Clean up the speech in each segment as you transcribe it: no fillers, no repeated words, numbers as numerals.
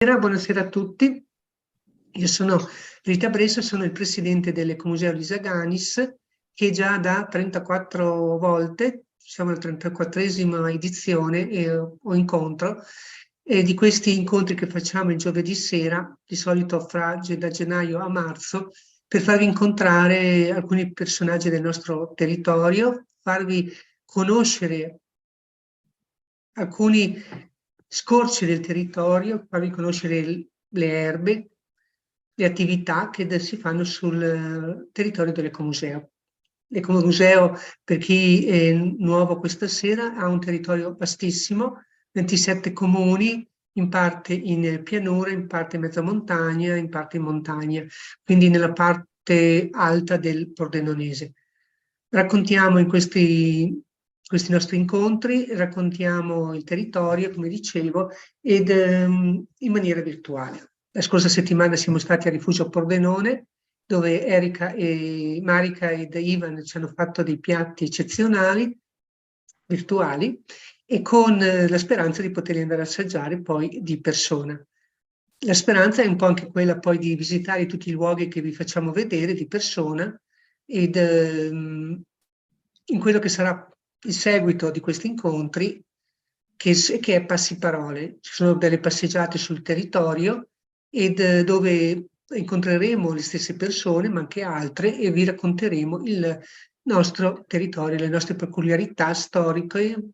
Buonasera a tutti. Io sono Rita Bressa, sono il presidente dell'Ecomuseo Lisa Ganis, che già da 34 volte, siamo alla 34esima edizione o incontro, e di questi incontri che facciamo il giovedì sera, di solito da gennaio a marzo, per farvi incontrare alcuni personaggi del nostro territorio, farvi conoscere alcuni scorci del territorio, farvi conoscere le erbe, le attività che si fanno sul territorio dell'Ecomuseo. L'Ecomuseo, per chi è nuovo questa sera, ha un territorio vastissimo, 27 comuni, in parte in pianura, in parte in mezza montagna, in parte in montagna, quindi nella parte alta del Pordenonese. Raccontiamo in questi nostri incontri, raccontiamo il territorio, come dicevo, ed in maniera virtuale. La scorsa settimana siamo stati a Rifugio Pordenone, dove Marica ed Ivan ci hanno fatto dei piatti eccezionali, virtuali, e con la speranza di poterli andare a assaggiare poi di persona. La speranza è un po' anche quella poi di visitare tutti i luoghi che vi facciamo vedere di persona ed in quello che sarà il seguito di questi incontri, che è Passiparole. Ci sono delle passeggiate sul territorio ed dove incontreremo le stesse persone, ma anche altre, e vi racconteremo il nostro territorio, le nostre peculiarità storiche,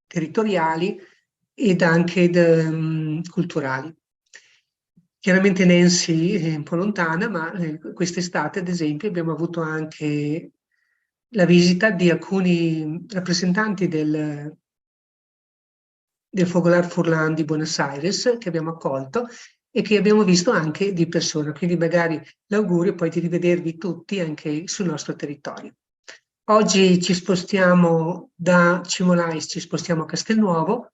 territoriali ed anche culturali. Chiaramente Nancy è un po' lontana, ma quest'estate, ad esempio, abbiamo avuto anche la visita di alcuni rappresentanti del Fogolar Furlan di Buenos Aires, che abbiamo accolto e che abbiamo visto anche di persona. Quindi magari l'augurio poi di rivedervi tutti anche sul nostro territorio. Oggi ci spostiamo da Cimolais, ci spostiamo a Castelnuovo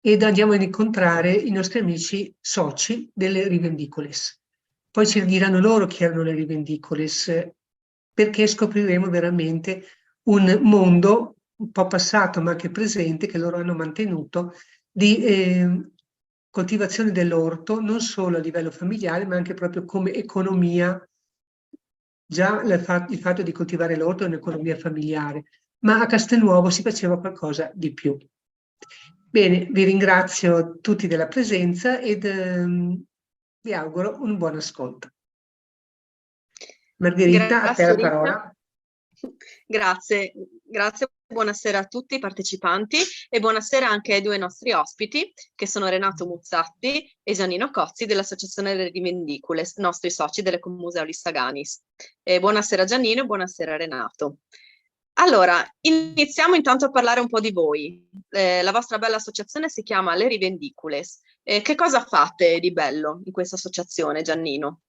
ed andiamo ad incontrare i nostri amici soci delle Rivendicoles. Poi ci diranno loro chi erano le Rivendicoles, perché scopriremo veramente un mondo un po' passato ma anche presente che loro hanno mantenuto di coltivazione dell'orto, non solo a livello familiare ma anche proprio come economia. Già il fatto di coltivare l'orto è un'economia familiare, ma a Castelnuovo si faceva qualcosa di più. Bene, vi ringrazio tutti della presenza ed vi auguro un buon ascolto. Margherita, a te la parola. Grazie, buonasera a tutti i partecipanti e buonasera anche ai due nostri ospiti che sono Renato Muzzatti e Giannino Cozzi dell'Associazione delle Rivendicoles, nostri soci dell'Ecomuseo Lissa Ganis. Buonasera Giannino e buonasera Renato. Allora, iniziamo intanto a parlare un po' di voi. La vostra bella associazione si chiama Le Rivendicoles. Che cosa fate di bello in questa associazione, Giannino?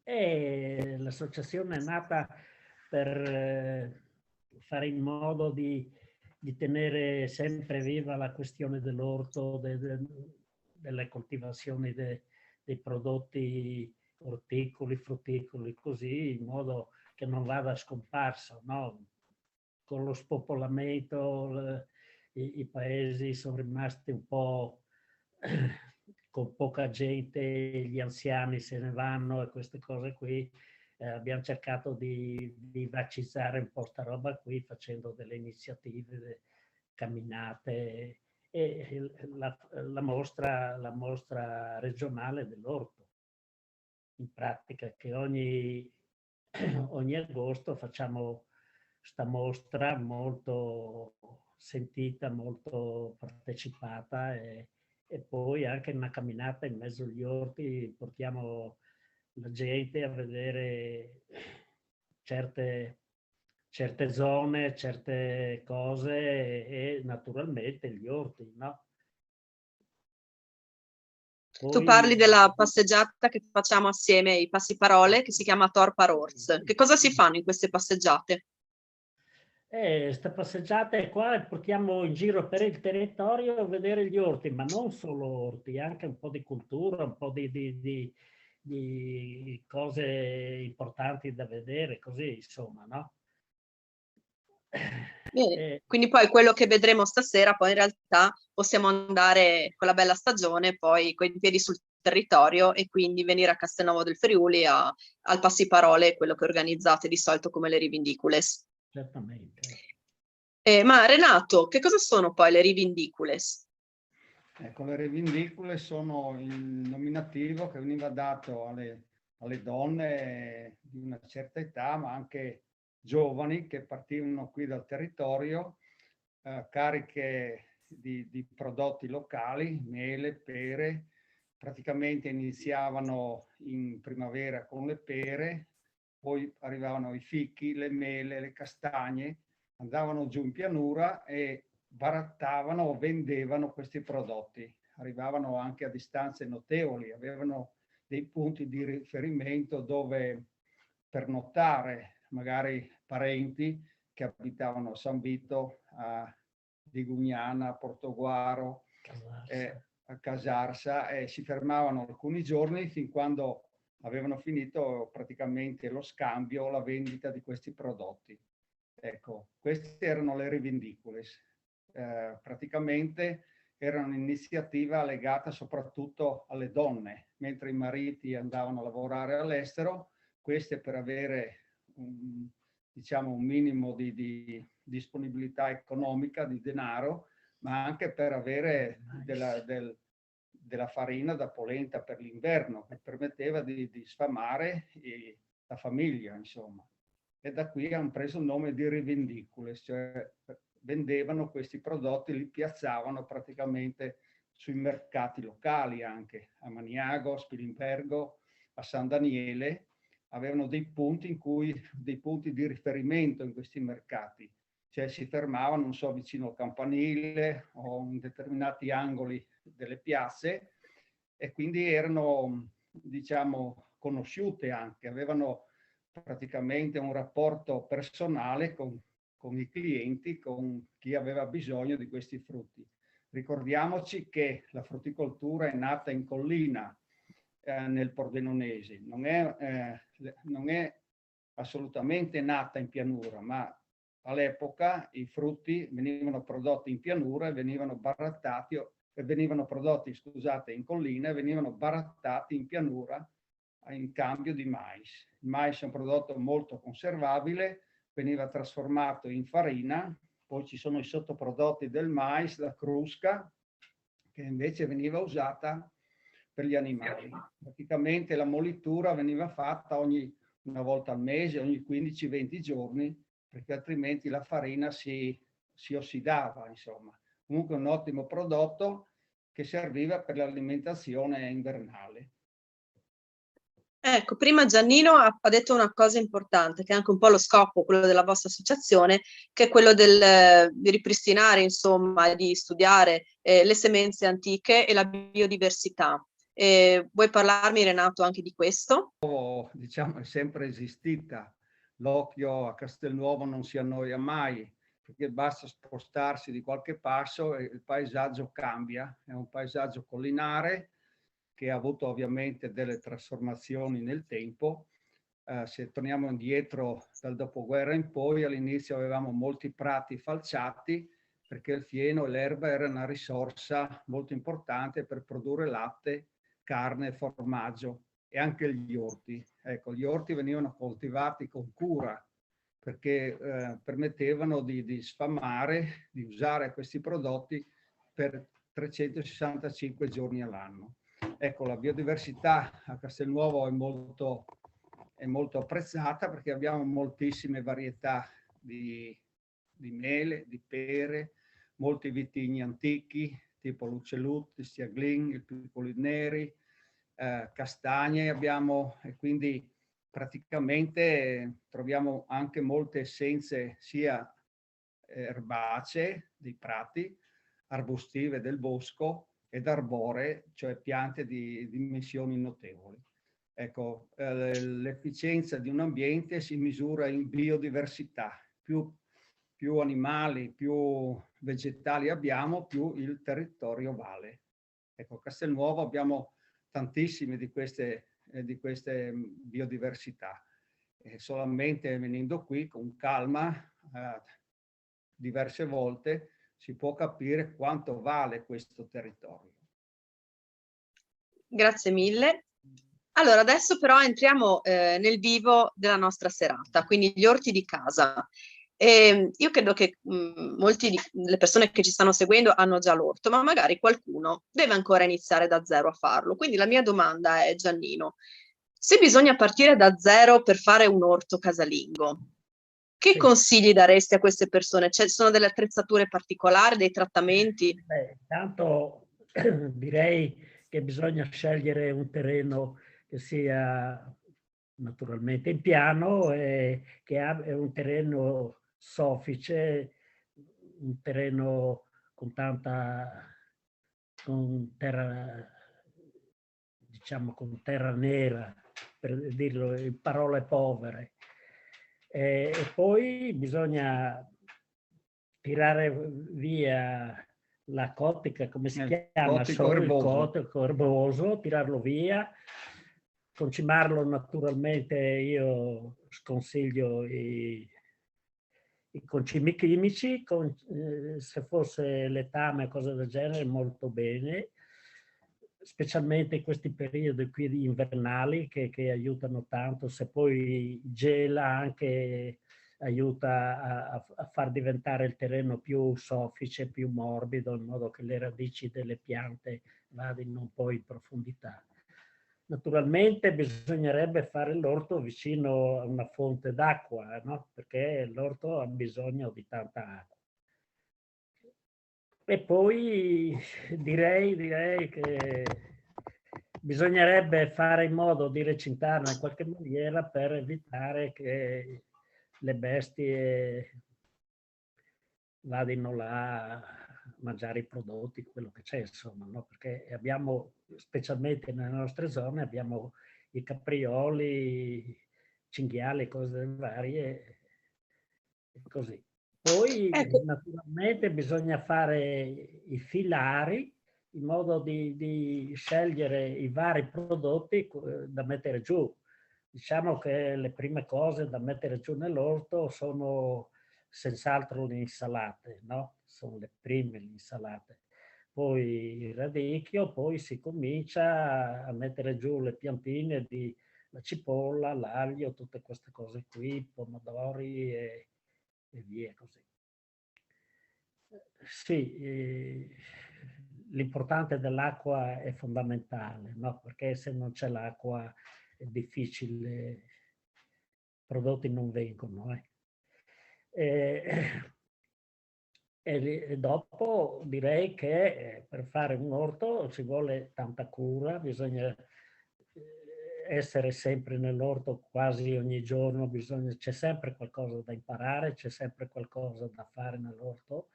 L'associazione è nata per fare in modo di tenere sempre viva la questione dell'orto, delle coltivazioni dei prodotti orticoli, frutticoli, così, in modo che non vada a scomparsa, no? Con lo spopolamento i paesi sono rimasti un po' con poca gente, gli anziani se ne vanno e queste cose qui. Abbiamo cercato di vacizzare un po' sta roba qui facendo delle iniziative, camminate e la mostra regionale dell'orto. In pratica che ogni agosto facciamo sta mostra molto sentita, molto partecipata e poi anche una camminata in mezzo agli orti, portiamo la gente a vedere certe zone, certe cose e naturalmente gli orti, no? Tu parli della passeggiata che facciamo assieme ai Passiparole che si chiama Torpa Roads. Che cosa si fanno in queste passeggiate? Queste passeggiate qua portiamo in giro per il territorio a vedere gli orti, ma non solo orti, anche un po' di cultura, un po' di cose importanti da vedere, così insomma, no? Bene. Quindi poi quello che vedremo stasera, poi in realtà possiamo andare con la bella stagione, poi con i piedi sul territorio e quindi venire a Castelnuovo del Friuli al Passiparole, quello che organizzate di solito come le Rivindicules. Certamente. Ma Renato, che cosa sono poi le Rivindicules? Ecco, le rivindicule sono il nominativo che veniva dato alle donne di una certa età, ma anche giovani che partivano qui dal territorio, cariche di prodotti locali, mele, pere. Praticamente iniziavano in primavera con le pere, poi arrivavano i fichi, le mele, le castagne, andavano giù in pianura e barattavano o vendevano questi prodotti. Arrivavano anche a distanze notevoli, avevano dei punti di riferimento dove pernottare, magari parenti che abitavano a San Vito, a Digugnana, a Portoguaro, a Casarsa, e si fermavano alcuni giorni fin quando avevano finito praticamente lo scambio, la vendita di questi prodotti. Ecco, queste erano le rivindicules. Praticamente era un'iniziativa legata soprattutto alle donne, mentre i mariti andavano a lavorare all'estero, queste per avere diciamo, un minimo di disponibilità economica, di denaro, ma anche per avere della farina da polenta per l'inverno, che permetteva di sfamare la famiglia, insomma. E da qui hanno preso il nome di rivindicules, cioè vendevano questi prodotti, li piazzavano praticamente sui mercati locali anche, a Maniago, a Spilimbergo, a San Daniele, avevano dei punti di riferimento in questi mercati, cioè si fermavano, non so, vicino al campanile o in determinati angoli delle piazze, e quindi erano, diciamo, conosciute anche, avevano praticamente un rapporto personale con i clienti, con chi aveva bisogno di questi frutti. Ricordiamoci che la frutticoltura è nata in collina, nel Pordenonese, non è assolutamente nata in pianura, ma all'epoca i frutti venivano prodotti in pianura e venivano prodotti, scusate, in collina e venivano barattati in pianura in cambio di mais. Il mais è un prodotto molto conservabile, veniva trasformato in farina, poi ci sono i sottoprodotti del mais, la crusca, che invece veniva usata per gli animali. Praticamente la molitura veniva fatta una volta al mese, ogni 15-20 giorni, perché altrimenti la farina si ossidava, insomma. Comunque un ottimo prodotto che serviva per l'alimentazione invernale. Ecco, prima Giannino ha detto una cosa importante, che è anche un po' lo scopo, quello della vostra associazione, che è quello di ripristinare, insomma, di studiare le semenze antiche e la biodiversità. Vuoi parlarmi, Renato, anche di questo? Diciamo, è sempre esistita. L'occhio a Castelnuovo non si annoia mai, perché basta spostarsi di qualche passo e il paesaggio cambia. È un paesaggio collinare che ha avuto ovviamente delle trasformazioni nel tempo. Se torniamo indietro dal dopoguerra in poi, all'inizio avevamo molti prati falciati, perché il fieno e l'erba era una risorsa molto importante per produrre latte, carne e formaggio, e anche gli orti. Ecco, gli orti venivano coltivati con cura perché permettevano di sfamare, di usare questi prodotti per 365 giorni all'anno. Ecco, la biodiversità a Castelnuovo è molto apprezzata perché abbiamo moltissime varietà di mele, di pere, molti vitigni antichi, tipo l'Uccellut, il Stiaglin, il Piccoli Neri, castagne abbiamo, e quindi praticamente troviamo anche molte essenze sia erbacee dei prati, arbustive del bosco ed arboree, cioè piante di dimensioni notevoli. Ecco, l'efficienza di un ambiente si misura in biodiversità. Più animali, più vegetali abbiamo, più il territorio vale. Ecco, a Castelnuovo abbiamo tantissime di queste biodiversità. Solamente venendo qui con calma, diverse volte, si può capire quanto vale questo territorio. Grazie mille. Allora, adesso però entriamo nel vivo della nostra serata, quindi gli orti di casa. Io credo che molte delle persone che ci stanno seguendo hanno già l'orto, ma magari qualcuno deve ancora iniziare da zero a farlo. Quindi la mia domanda è, Giannino, se bisogna partire da zero per fare un orto casalingo, che Sì. consigli daresti a queste persone? Ci sono delle attrezzature particolari, dei trattamenti? Beh, intanto direi che bisogna scegliere un terreno che sia naturalmente in piano e che abbia un terreno soffice, un terreno con con terra, diciamo, con terra nera, per dirlo in parole povere. E poi bisogna tirare via la cotica, come si chiama? Cotico Il erboso. cotico erboso, tirarlo via, concimarlo naturalmente. Io sconsiglio i concimi chimici, se fosse letame o cose del genere molto bene, specialmente in questi periodi qui invernali che aiutano tanto. Se poi gela anche aiuta a far diventare il terreno più soffice, più morbido, in modo che le radici delle piante vadano un po' in profondità. Naturalmente bisognerebbe fare l'orto vicino a una fonte d'acqua, no? Perché l'orto ha bisogno di tanta acqua. E poi direi che bisognerebbe fare in modo di recintarla in qualche maniera per evitare che le bestie vadino là a mangiare i prodotti, quello che c'è, insomma, no? Perché abbiamo, specialmente nelle nostre zone, abbiamo i caprioli, cinghiali, cose varie, e così. Poi Ecco, naturalmente bisogna fare i filari in modo di scegliere i vari prodotti da mettere giù. Diciamo che le prime cose da mettere giù nell'orto sono senz'altro le insalate, no? Sono le prime le insalate. Poi il radicchio, poi si comincia a mettere giù le piantine di la cipolla, l'aglio, tutte queste cose qui, pomodori e via così. Sì, l'importante dell'acqua è fondamentale, no? Perché se non c'è l'acqua è difficile, i prodotti non vengono. E dopo direi che per fare un orto ci vuole tanta cura, bisogna essere sempre nell'orto quasi ogni giorno, c'è sempre qualcosa da imparare, c'è sempre qualcosa da fare nell'orto.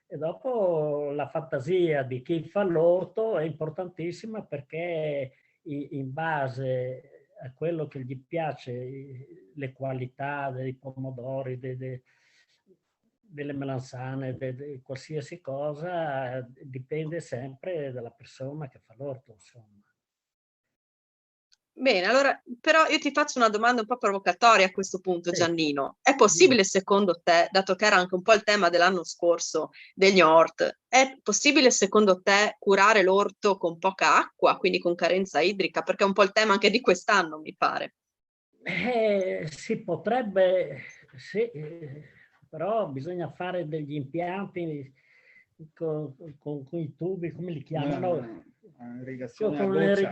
E dopo la fantasia di chi fa l'orto è importantissima, perché in base a quello che gli piace, le qualità dei pomodori, delle melanzane, qualsiasi cosa, dipende sempre dalla persona che fa l'orto, insomma. bene, allora, però io ti faccio una domanda un po' provocatoria a questo punto, Sì. Giannino. È possibile secondo te, dato che era anche un po' il tema dell'anno scorso degli ORT, è possibile secondo te curare l'orto con poca acqua, quindi con carenza idrica? Perché è un po' il tema anche di quest'anno, mi pare. Si potrebbe, sì, però bisogna fare degli impianti con i tubi, come li chiamano? Irrigazione a Con goccia.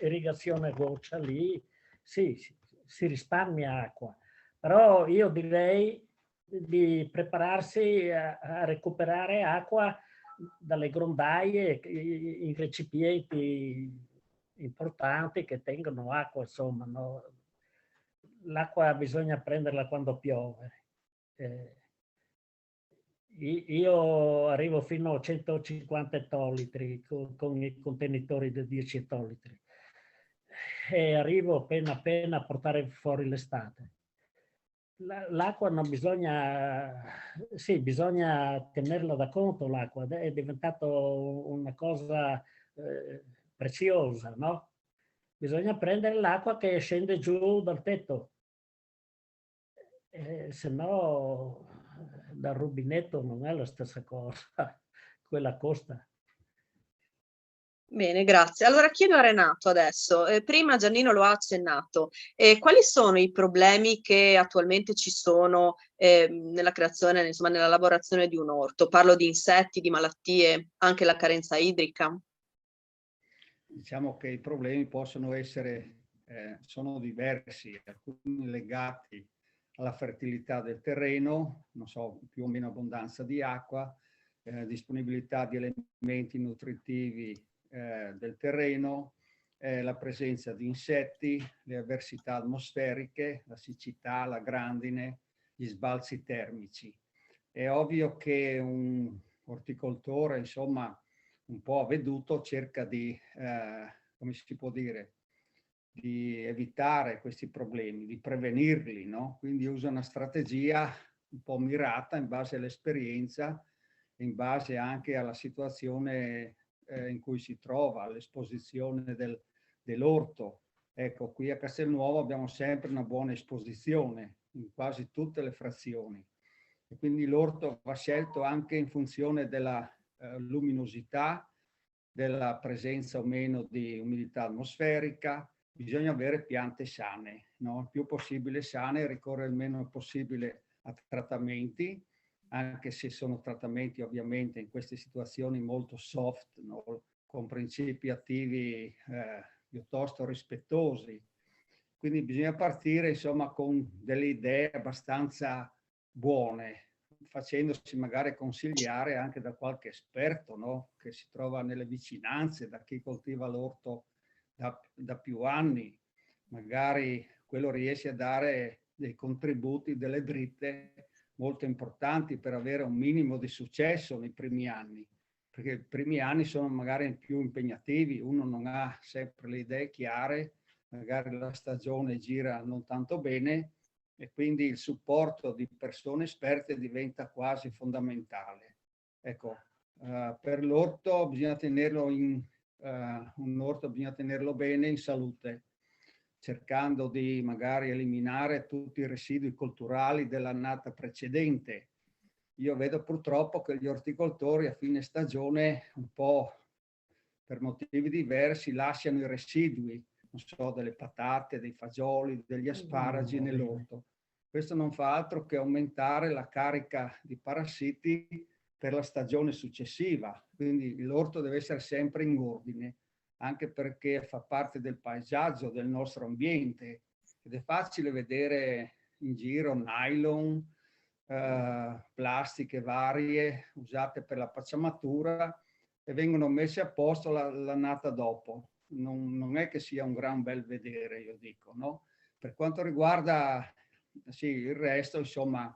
irrigazione a goccia lì, sì, si risparmia acqua. Però io direi di prepararsi a recuperare acqua dalle grondaie in recipienti importanti che tengono acqua, insomma, no? L'acqua bisogna prenderla quando piove. Io arrivo fino a 150 ettolitri con i contenitori di 10 ettolitri e arrivo appena a portare fuori l'estate. L'acqua non bisogna, sì, bisogna tenerla da conto l'acqua, è diventato una cosa preziosa, no? Bisogna prendere l'acqua che scende giù dal tetto, se no dal rubinetto non è la stessa cosa, quella costa. Bene, grazie. Allora chiedo a Renato adesso, prima Giannino lo ha accennato, quali sono i problemi che attualmente ci sono nella creazione, insomma nella lavorazione di un orto? Parlo di insetti, di malattie, anche la carenza idrica. Diciamo che i problemi possono essere, sono diversi, alcuni legati alla fertilità del terreno, non so, più o meno abbondanza di acqua, disponibilità di elementi nutritivi del terreno, la presenza di insetti, le avversità atmosferiche, la siccità, la grandine, gli sbalzi termici. È ovvio che un orticoltore, insomma, un po' avveduto, cerca di, come si può dire, di evitare questi problemi, di prevenirli, no? Quindi usa una strategia un po' mirata in base all'esperienza, in base anche alla situazione in cui si trova, all'esposizione dell'orto. Ecco, qui a Castelnuovo abbiamo sempre una buona esposizione in quasi tutte le frazioni. E quindi l'orto va scelto anche in funzione della luminosità, della presenza o meno di umidità atmosferica. Bisogna avere piante sane, no? Il più possibile sane, ricorrere il meno possibile a trattamenti, anche se sono trattamenti ovviamente in queste situazioni molto soft, no? Con principi attivi piuttosto rispettosi. Quindi bisogna partire insomma con delle idee abbastanza buone, facendosi magari consigliare anche da qualche esperto, no? Che si trova nelle vicinanze, da chi coltiva l'orto da più anni. Magari quello riesce a dare dei contributi, delle dritte molto importanti per avere un minimo di successo nei primi anni, perché i primi anni sono magari più impegnativi, uno non ha sempre le idee chiare, magari la stagione gira non tanto bene e quindi il supporto di persone esperte diventa quasi fondamentale. Ecco, per l'orto bisogna tenerlo un orto bisogna tenerlo bene in salute, cercando di magari eliminare tutti i residui culturali dell'annata precedente. Io vedo purtroppo che gli orticoltori a fine stagione, un po' per motivi diversi, lasciano i residui, non so, delle patate, dei fagioli, degli asparagi nell'orto. Questo non fa altro che aumentare la carica di parassiti per la stagione successiva, quindi l'orto deve essere sempre in ordine, anche perché fa parte del paesaggio, del nostro ambiente, ed è facile vedere in giro nylon, plastiche varie usate per la pacciamatura e vengono messe a posto l'annata dopo. Non è che sia un gran bel vedere, io dico, no? Per quanto riguarda sì, il resto, insomma,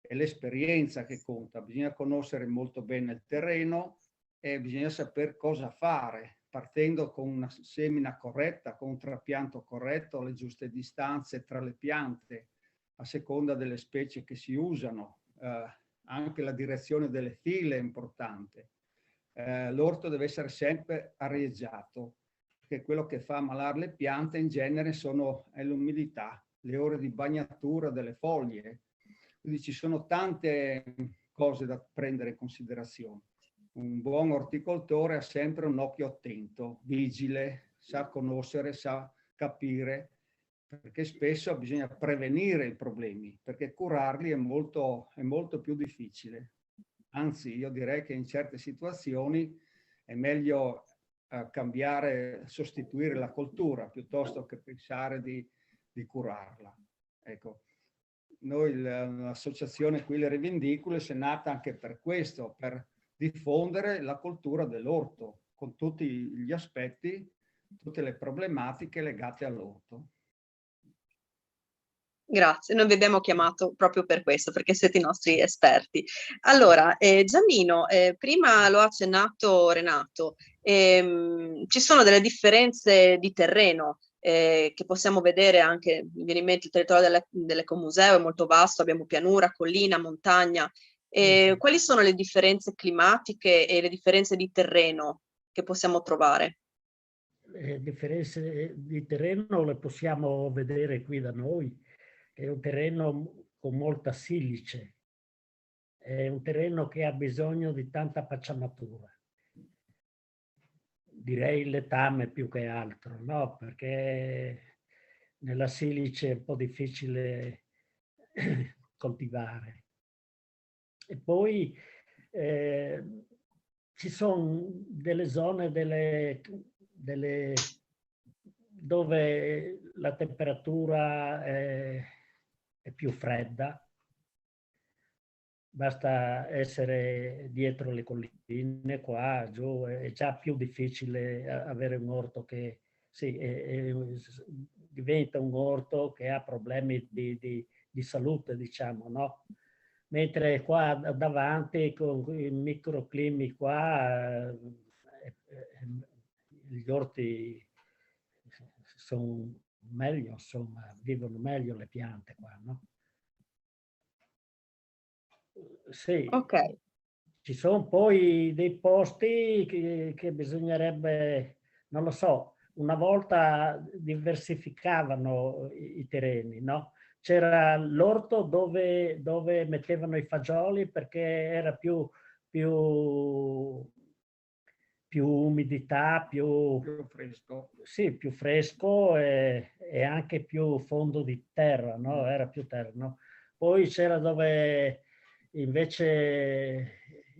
è l'esperienza che conta. Bisogna conoscere molto bene il terreno e bisogna sapere cosa fare, partendo con una semina corretta, con un trapianto corretto, le giuste distanze tra le piante, a seconda delle specie che si usano. Anche la direzione delle file è importante. L'orto deve essere sempre arieggiato, perché quello che fa ammalare le piante in genere è l'umidità, le ore di bagnatura delle foglie. Quindi ci sono tante cose da prendere in considerazione. Un buon orticoltore ha sempre un occhio attento, vigile, sa conoscere, sa capire, perché spesso bisogna prevenire i problemi, perché curarli è molto più difficile. Anzi, io direi che in certe situazioni è meglio cambiare, sostituire la coltura piuttosto che pensare di curarla. Ecco, noi l'associazione qui Le Rivendicule è nata anche per questo, per diffondere la cultura dell'orto con tutti gli aspetti, tutte le problematiche legate all'orto. Grazie, noi vi abbiamo chiamato proprio per questo, perché siete i nostri esperti. Allora, Giannino, prima lo ha accennato Renato, ci sono delle differenze di terreno che possiamo vedere anche, mi viene in mente il territorio dell'Ecomuseo è molto vasto, abbiamo pianura, collina, montagna. Quali sono le differenze climatiche e le differenze di terreno che possiamo trovare? Le differenze di terreno le possiamo vedere qui da noi. È un terreno con molta silice, è un terreno che ha bisogno di tanta pacciamatura. Direi letame più che altro, no? Perché nella silice è un po' difficile coltivare. E poi ci sono delle zone dove la temperatura è più fredda. Basta essere dietro le colline, qua giù è già più difficile avere un orto che sì, diventa un orto che ha problemi di salute, diciamo, no? Mentre qua davanti con i microclimi qua gli orti sono meglio, insomma, vivono meglio le piante qua, no? Sì, Ok. ci sono poi dei posti che bisognerebbe, non lo so, una volta diversificavano i terreni, no? C'era l'orto dove mettevano i fagioli perché era più umidità, più fresco. Sì, più fresco e anche più fondo di terra, no? Era più terra, no? Poi c'era dove invece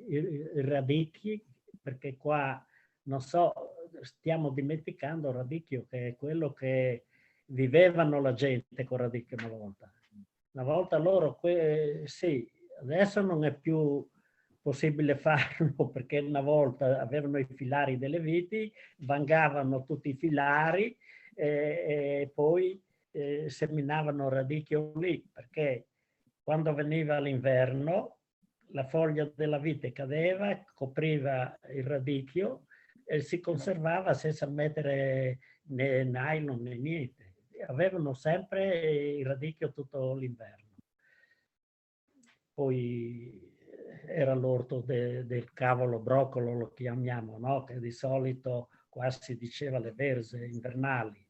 i radicchi, perché qua, non so, stiamo dimenticando il radicchio, che è quello che vivevano la gente con radicchio una volta. Una volta loro, sì, adesso non è più possibile farlo perché una volta avevano i filari delle viti, vangavano tutti i filari e poi seminavano radicchio lì, perché quando veniva l'inverno la foglia della vite cadeva, copriva il radicchio e si conservava senza mettere né nylon né niente. Avevano sempre il radicchio tutto l'inverno. Poi era l'orto del cavolo broccolo, lo chiamiamo, no? Che di solito qua si diceva le verze invernali.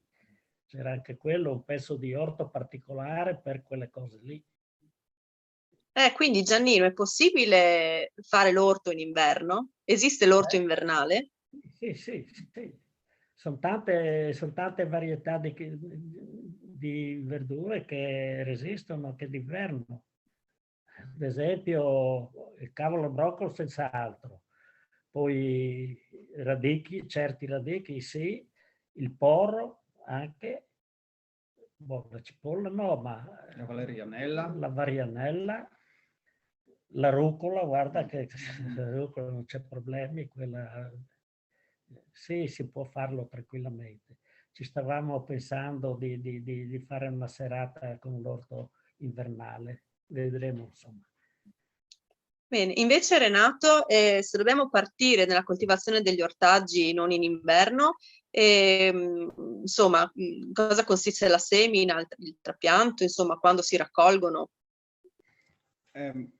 C'era anche quello, un pezzo di orto particolare per quelle cose lì. Quindi Giannino, è possibile fare l'orto in inverno? Esiste l'orto invernale? Sì, sì, sì. Sono tante varietà di verdure che resistono anche d'inverno. Ad esempio, il cavolo broccolo senz'altro. Poi radicchi, certi radicchi sì, il porro anche, la cipolla no, ma La valerianella. La varianella, la rucola, guarda che la rucola non c'è problemi, quella sì, si può farlo tranquillamente. Ci stavamo pensando di fare una serata con l'orto invernale, vedremo insomma. Bene, invece Renato, se dobbiamo partire nella coltivazione degli ortaggi non in inverno, insomma, cosa consiste la semina, il trapianto, insomma, quando si raccolgono? Un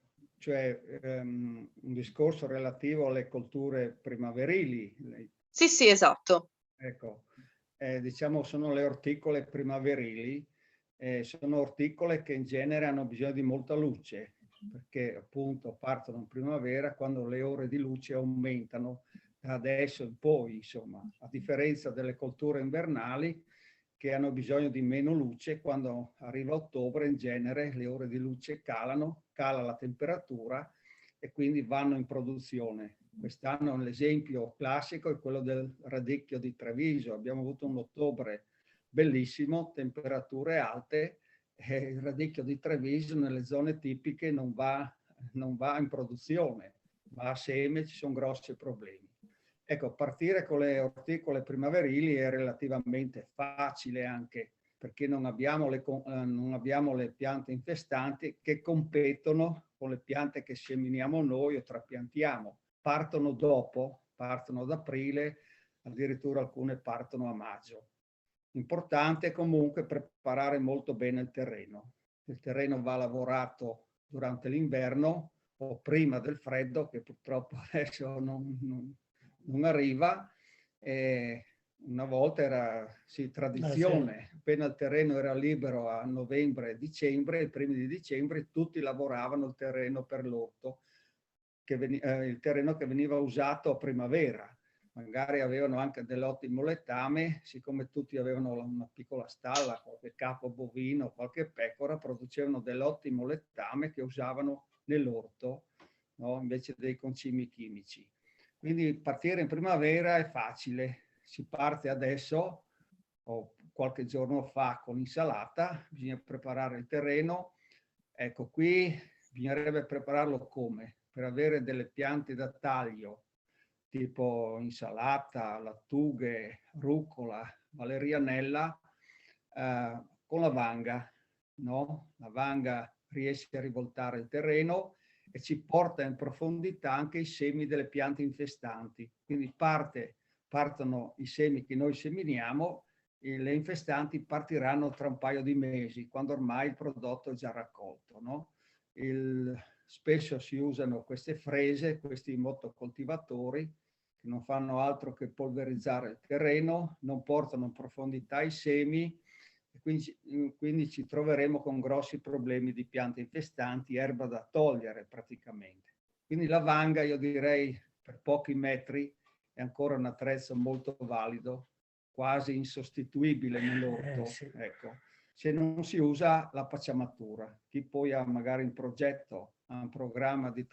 discorso relativo alle colture primaverili. Sì, sì, esatto. Ecco, diciamo sono le orticole primaverili, sono orticole che in genere hanno bisogno di molta luce, perché appunto partono in primavera quando le ore di luce aumentano da adesso in poi, insomma, a differenza delle colture invernali che hanno bisogno di meno luce. Quando arriva ottobre in genere le ore di luce calano, cala la temperatura e quindi vanno in produzione. Quest'anno l'esempio classico è quello del radicchio di Treviso. Abbiamo avuto un ottobre bellissimo, temperature alte, e il radicchio di Treviso nelle zone tipiche non va in produzione, va a seme, ci sono grossi problemi. Ecco, partire con le orticole primaverili è relativamente facile anche perché non abbiamo le piante infestanti che competono con le piante che seminiamo noi o trapiantiamo. Partono dopo, partono ad aprile, addirittura alcune partono a maggio. Importante comunque preparare molto bene il terreno. Il terreno va lavorato durante l'inverno o prima del freddo, che purtroppo adesso non arriva. una volta era tradizione, appena il terreno era libero a novembre e dicembre, i primi di dicembre, tutti lavoravano il terreno per l'orto, il terreno che veniva usato a primavera. Magari avevano anche dell'ottimo letame, siccome tutti avevano una piccola stalla, qualche capo bovino, qualche pecora, producevano dell'ottimo letame che usavano nell'orto, no? Invece dei concimi chimici. Quindi partire in primavera è facile, si parte adesso o qualche giorno fa con l'insalata, bisogna preparare il terreno. Ecco, qui bisognerebbe prepararlo come? Per avere delle piante da taglio, tipo insalata, lattughe, rucola, valerianella, con la vanga, no? La vanga riesce a rivoltare il terreno e ci porta in profondità anche i semi delle piante infestanti. Quindi partono i semi che noi seminiamo e le infestanti partiranno tra un paio di mesi, quando ormai il prodotto è già raccolto, no? Spesso si usano queste frese, questi motocoltivatori, che non fanno altro che polverizzare il terreno, non portano in profondità i semi, e quindi ci troveremo con grossi problemi di piante infestanti, erba da togliere praticamente. Quindi la vanga, io direi, per pochi metri è ancora un attrezzo molto valido, quasi insostituibile nell'orto. Sì. Ecco. Se non si usa la pacciamatura, chi poi ha magari in progetto, ha un programma di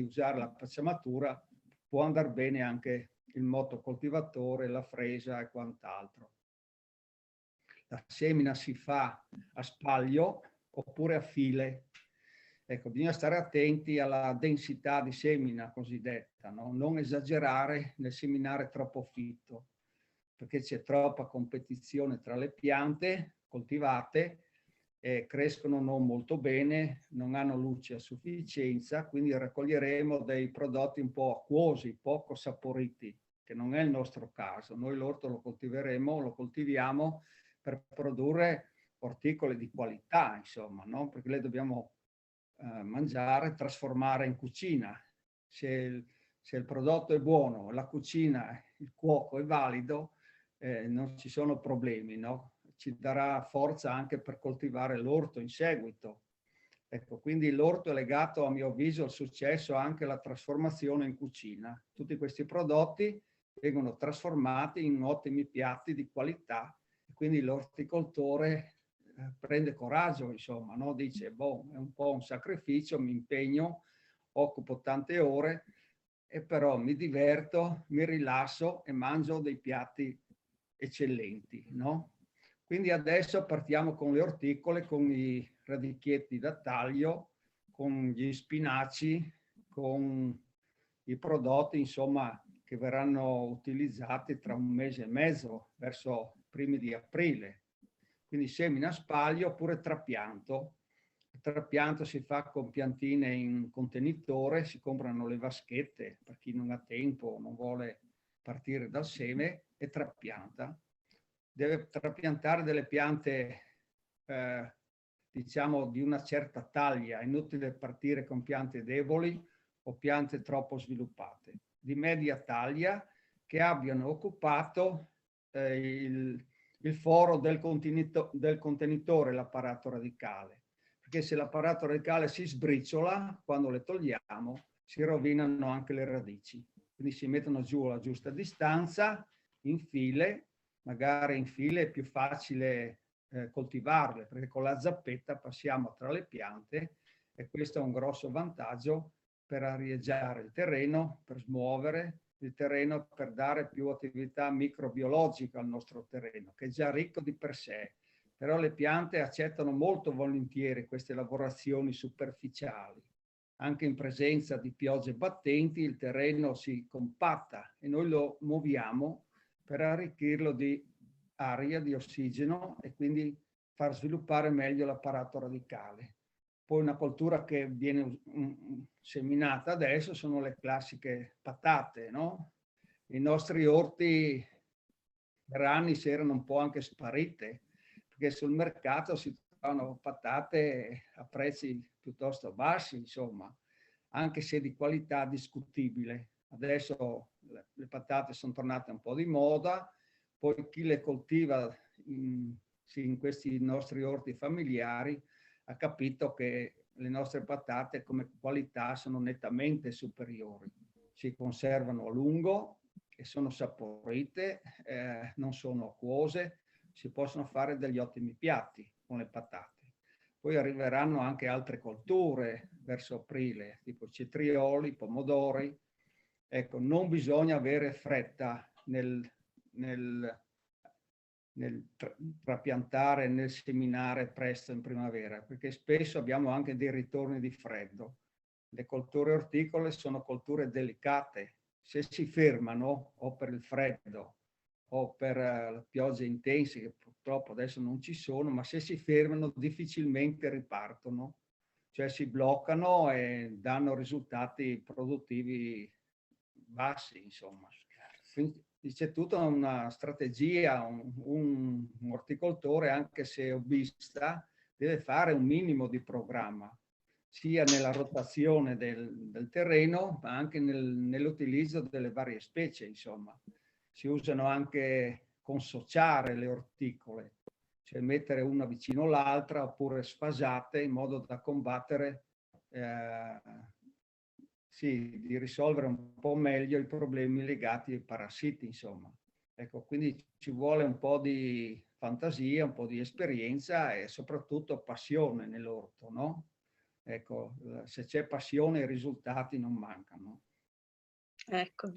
usare la pacciamatura, può andare bene anche il motocoltivatore, la fresa e quant'altro. La semina si fa a spaglio oppure a file. Ecco, bisogna stare attenti alla densità di semina cosiddetta, no? Non esagerare nel seminare troppo fitto, perché c'è troppa competizione tra le piante coltivate, crescono non molto bene, non hanno luce a sufficienza, quindi raccoglieremo dei prodotti un po' acquosi, poco saporiti, che non è il nostro caso. Noi l'orto lo coltiviamo per produrre orticole di qualità, insomma, no? Perché le dobbiamo mangiare, trasformare in cucina. Se il prodotto è buono, la cucina, il cuoco è valido, non ci sono problemi, no? Ci darà forza anche per coltivare l'orto in seguito. Ecco, quindi l'orto è legato, a mio avviso, al successo anche alla trasformazione in cucina. Tutti questi prodotti vengono trasformati in ottimi piatti di qualità, e quindi l'orticoltore prende coraggio, insomma, no? Dice, boh, è un po' un sacrificio, mi impegno, occupo tante ore, e però mi diverto, mi rilasso e mangio dei piatti eccellenti, no? Quindi adesso partiamo con le orticole, con i radicchietti da taglio, con gli spinaci, con i prodotti, insomma, che verranno utilizzati tra un mese e mezzo, verso i primi di aprile. Quindi semina a spaglio oppure trapianto. Il trapianto si fa con piantine in contenitore, si comprano le vaschette per chi non ha tempo, non vuole partire dal seme, e trapianta. Deve trapiantare delle piante, diciamo, di una certa taglia. È inutile partire con piante deboli o piante troppo sviluppate. Di media taglia, che abbiano occupato il foro del contenitore, l'apparato radicale. Perché se l'apparato radicale si sbriciola, quando le togliamo, si rovinano anche le radici. Quindi si mettono giù alla giusta distanza, in file. Magari in file è più facile coltivarle, perché con la zappetta passiamo tra le piante, e questo è un grosso vantaggio per arieggiare il terreno, per smuovere il terreno, per dare più attività microbiologica al nostro terreno, che è già ricco di per sé. Però le piante accettano molto volentieri queste lavorazioni superficiali. Anche in presenza di piogge battenti il terreno si compatta e noi lo muoviamo per arricchirlo di aria, di ossigeno, e quindi far sviluppare meglio l'apparato radicale. Poi una coltura che viene seminata adesso sono le classiche patate, no? I nostri orti per anni si erano un po' anche sparite, perché sul mercato si trovano patate a prezzi piuttosto bassi, insomma, anche se di qualità discutibile. Adesso le patate sono tornate un po' di moda, poi chi le coltiva in questi nostri orti familiari ha capito che le nostre patate come qualità sono nettamente superiori. Si conservano a lungo e sono saporite, non sono acquose, si possono fare degli ottimi piatti con le patate. Poi arriveranno anche altre colture verso aprile, tipo cetrioli, pomodori. Ecco, non bisogna avere fretta nel trapiantare, nel seminare presto in primavera, perché spesso abbiamo anche dei ritorni di freddo. Le colture orticole sono colture delicate. Se si fermano o per il freddo o per le piogge intense, che purtroppo adesso non ci sono, ma se si fermano difficilmente ripartono, cioè si bloccano e danno risultati produttivi bassi, insomma. Quindi c'è tutta una strategia, un orticoltore, anche se hobbista, deve fare un minimo di programma, sia nella rotazione del terreno, ma anche nell'utilizzo delle varie specie, insomma. Si usano anche consociare le orticole, cioè mettere una vicino all'altra oppure sfasate in modo da combattere, sì, di risolvere un po' meglio i problemi legati ai parassiti, insomma. Ecco, quindi ci vuole un po' di fantasia, un po' di esperienza e soprattutto passione nell'orto, no? Ecco, se c'è passione i risultati non mancano. Ecco,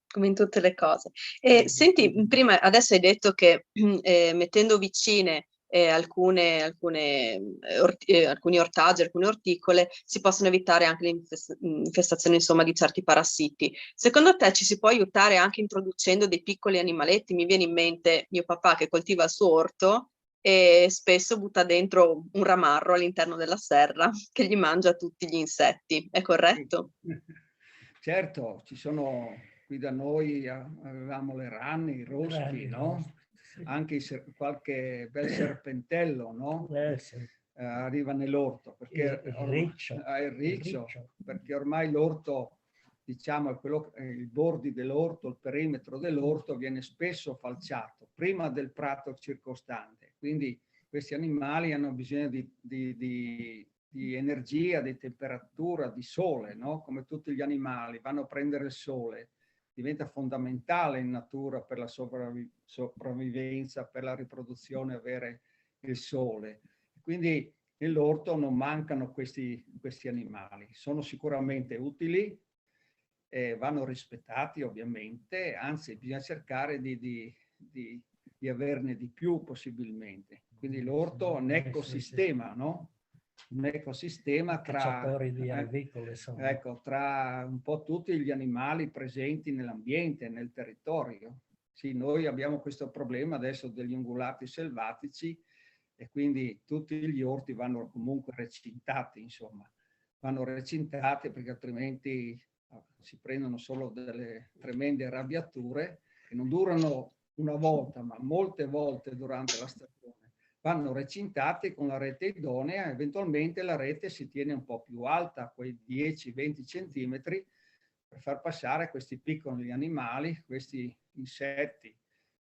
come in tutte le cose. E senti, prima adesso hai detto che mettendo vicine alcuni ortaggi, alcune orticole, si possono evitare anche l'infestazione, insomma, di certi parassiti. Secondo te ci si può aiutare anche introducendo dei piccoli animaletti? Mi viene in mente mio papà che coltiva il suo orto e spesso butta dentro un ramarro all'interno della serra che gli mangia tutti gli insetti. È corretto? Certo, ci sono qui da noi, avevamo le rane, i rospi, no? Sì. Anche qualche bel serpentello, no? Sì. Arriva nell'orto, perché il riccio, perché ormai l'orto, diciamo, i bordi dell'orto, il perimetro dell'orto viene spesso falciato prima del prato circostante, quindi questi animali hanno bisogno di energia, di temperatura, di sole, no? Come tutti gli animali, vanno a prendere il sole, diventa fondamentale in natura per la sopravvivenza, per la riproduzione, avere il sole. Quindi nell'orto non mancano questi animali, sono sicuramente utili, vanno rispettati ovviamente, anzi bisogna cercare di averne di più possibilmente. Quindi l'orto è un ecosistema, no? Un ecosistema tra un po' tutti gli animali presenti nell'ambiente, nel territorio. Sì, noi abbiamo questo problema adesso degli ungulati selvatici e quindi tutti gli orti vanno comunque recintati, insomma. Vanno recintati perché altrimenti si prendono solo delle tremende arrabbiature che non durano una volta, ma molte volte durante la stagione. Vanno recintati con la rete idonea, eventualmente la rete si tiene un po' più alta, quei 10-20 centimetri, per far passare questi piccoli animali, questi insetti,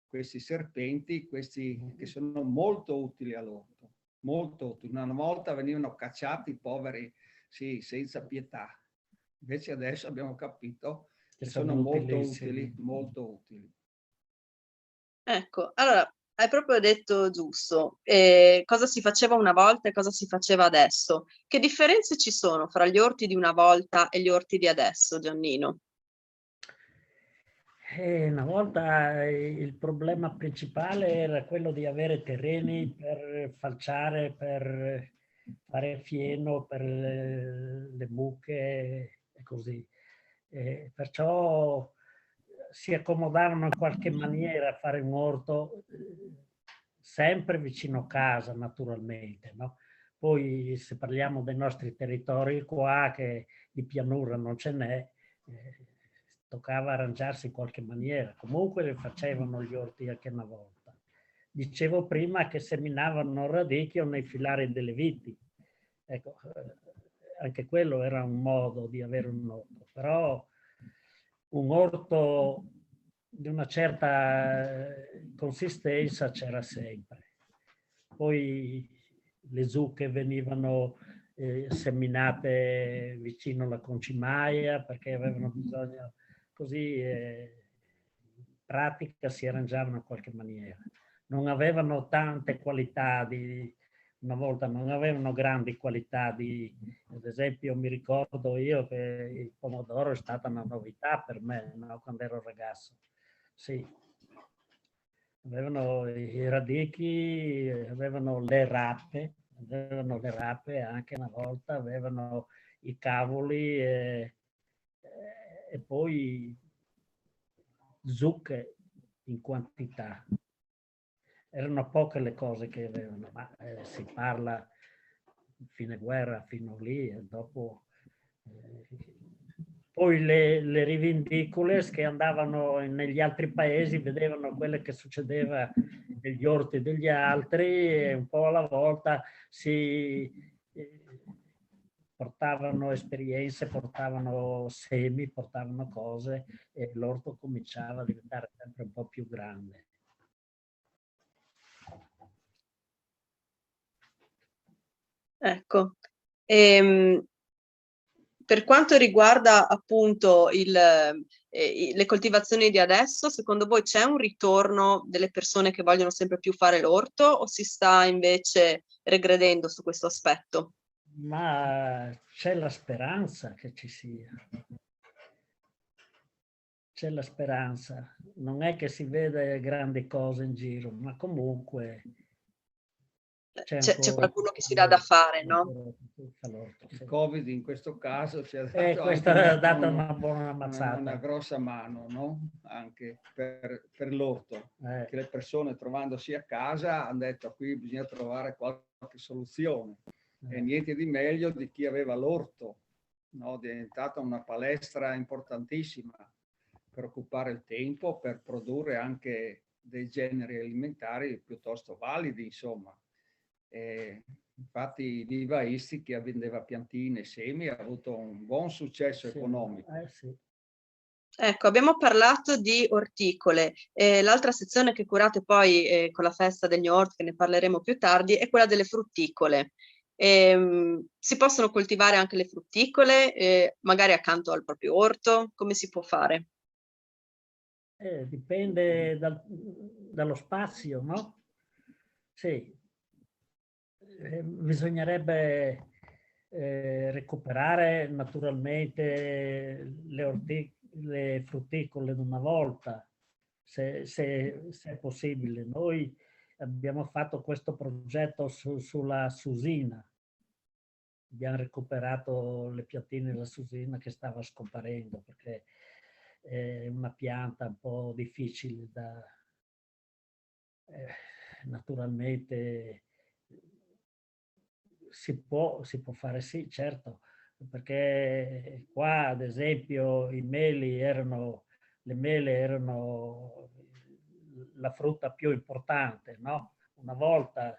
questi serpenti, questi che sono molto utili all'orto, molto utili. Una volta venivano cacciati poveri, sì, senza pietà. Invece adesso abbiamo capito che sono molto utili, molto utili. Ecco, allora, hai proprio detto giusto, cosa si faceva una volta e cosa si faceva adesso. Che differenze ci sono fra gli orti di una volta e gli orti di adesso, Giannino? Una volta il problema principale era quello di avere terreni per falciare, per fare fieno, per le mucche e così. Perciò si accomodavano in qualche maniera a fare un orto sempre vicino casa, naturalmente, no? Poi se parliamo dei nostri territori qua, che di pianura non ce n'è, toccava arrangiarsi in qualche maniera. Comunque le facevano gli orti anche una volta. Dicevo prima che seminavano radicchio nei filari delle viti. Ecco, anche quello era un modo di avere un orto, però un orto di una certa consistenza c'era sempre. Poi le zucche venivano seminate vicino alla concimaia perché avevano bisogno, così in pratica si arrangiavano in qualche maniera. Non avevano tante qualità una volta non avevano grandi qualità ad esempio mi ricordo io che il pomodoro è stata una novità per me, no? Quando ero ragazzo. Sì. Avevano i radicchi, avevano le rape anche una volta, avevano i cavoli e poi zucche in quantità. Erano poche le cose che avevano, ma si parla fine guerra, fino lì, e dopo... poi le rivendicole che andavano negli altri paesi vedevano quello che succedeva negli orti degli altri e un po' alla volta si portavano esperienze, portavano semi, portavano cose e l'orto cominciava a diventare sempre un po' più grande. Ecco. Per quanto riguarda appunto le coltivazioni di adesso, secondo voi c'è un ritorno delle persone che vogliono sempre più fare l'orto o si sta invece regredendo su questo aspetto? Ma c'è la speranza che ci sia. C'è la speranza. Non è che si vede grandi cose in giro, ma comunque c'è qualcuno che si dà da fare, no? Il Covid in questo caso ci ha dato questa ha dato una buona mazzata. Una grossa mano, no? Anche per l'orto, che le persone trovandosi a casa hanno detto qui bisogna trovare qualche soluzione. E niente di meglio di chi aveva l'orto, no? È diventata una palestra importantissima per occupare il tempo, per produrre anche dei generi alimentari piuttosto validi, insomma. Infatti Viva Isti, che vendeva piantine e semi, ha avuto un buon successo economico. Sì. Ecco, abbiamo parlato di orticole. L'altra sezione che curate poi con la festa degli orti, che ne parleremo più tardi, è quella delle frutticole. Si possono coltivare anche le frutticole, magari accanto al proprio orto? Come si può fare? Dipende dallo spazio, no? Sì. Bisognerebbe recuperare naturalmente le frutticole una volta, se è possibile. Noi abbiamo fatto questo progetto sulla susina. Abbiamo recuperato le piantine della susina che stava scomparendo perché è una pianta un po' difficile da... naturalmente si può fare, sì, certo, perché qua ad esempio le mele erano la frutta più importante, no? Una volta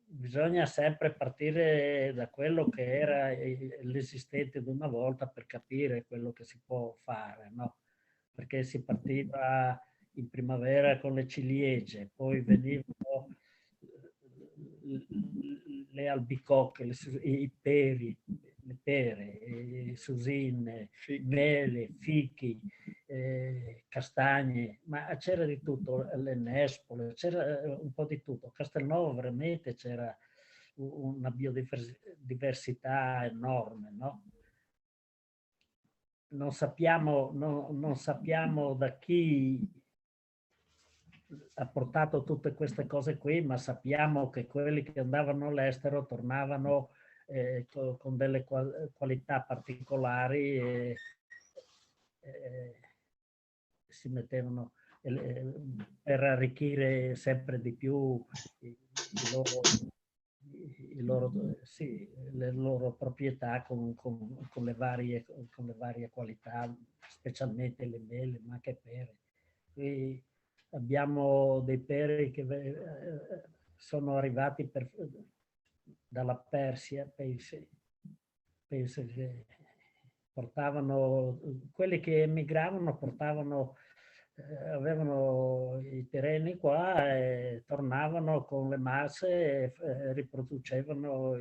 bisogna sempre partire da quello che era l'esistente di una volta per capire quello che si può fare, no? Perché si partiva in primavera con le ciliegie, poi venivano le albicocche, i peri, le pere, le susine, mele, fichi, castagne, ma c'era di tutto, le nespole, c'era un po' di tutto. Castelnuovo veramente c'era una biodiversità enorme, no? Non sappiamo da chi ha portato tutte queste cose qui, ma sappiamo che quelli che andavano all'estero tornavano con delle qualità particolari e si mettevano per arricchire sempre di più le loro proprietà con le varie qualità, specialmente le mele, ma anche pere. E abbiamo dei peri che sono arrivati dalla Persia, penso che portavano, quelli che emigravano portavano, avevano i terreni qua e tornavano con le masse e riproducevano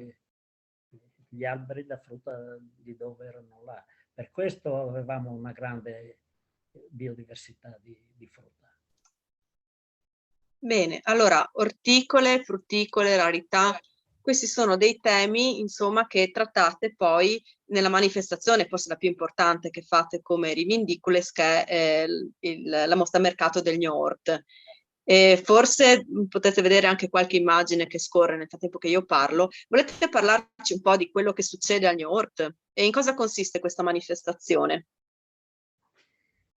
gli alberi da frutta di dove erano là. Per questo avevamo una grande biodiversità di frutta. Bene, allora orticole, frutticole, rarità, questi sono dei temi, insomma, che trattate poi nella manifestazione, forse la più importante che fate come Rivindicules, che è la mostra mercato del New Hort. E forse potete vedere anche qualche immagine che scorre nel frattempo che io parlo. Volete parlarci un po' di quello che succede al New Hort e in cosa consiste questa manifestazione?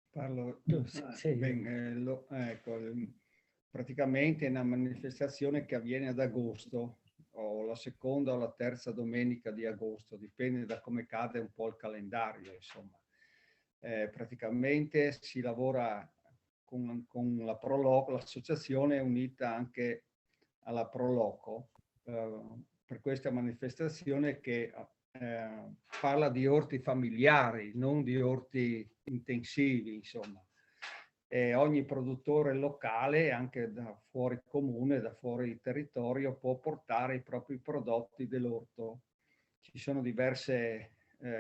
Parlo, Sì. ecco, praticamente è una manifestazione che avviene ad agosto, o la seconda o la terza domenica di agosto, dipende da come cade un po' il calendario, insomma. Praticamente si lavora con la Proloco, l'associazione è unita anche alla Proloco per questa manifestazione che parla di orti familiari, non di orti intensivi, insomma. Ogni produttore locale, anche da fuori comune, da fuori territorio, può portare i propri prodotti dell'orto. Ci sono diverse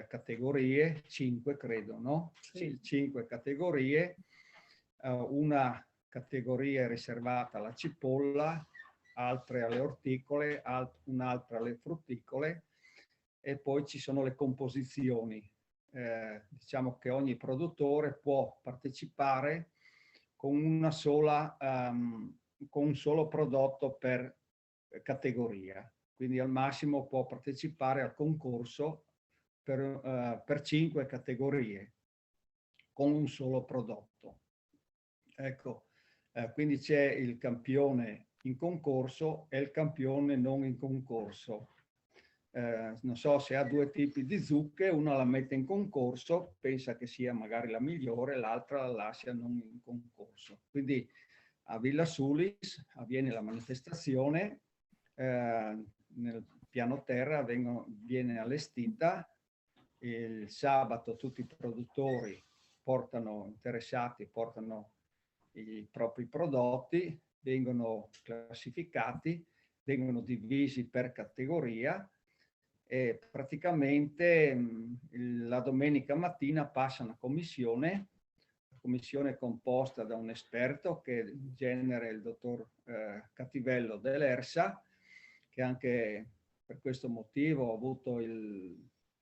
categorie, 5 credo, no? Sì, 5 categorie. Una categoria è riservata alla cipolla, altre alle orticole, un'altra alle frutticole, e poi ci sono le composizioni. Diciamo che ogni produttore può partecipare con una sola, con un solo prodotto per categoria. Quindi al massimo può partecipare al concorso per 5 categorie con un solo prodotto. Ecco, quindi c'è il campione in concorso e il campione non in concorso. Non so se ha 2 tipi di zucche, una la mette in concorso, pensa che sia magari la migliore, l'altra la lascia non in concorso. Quindi a Villa Sulis avviene la manifestazione, nel piano terra viene allestita, il sabato tutti i produttori interessati portano i propri prodotti, vengono classificati, vengono divisi per categoria e praticamente la domenica mattina passa una commissione composta da un esperto che in genere è il dottor Cattivello dell'ERSA, che anche per questo motivo ha avuto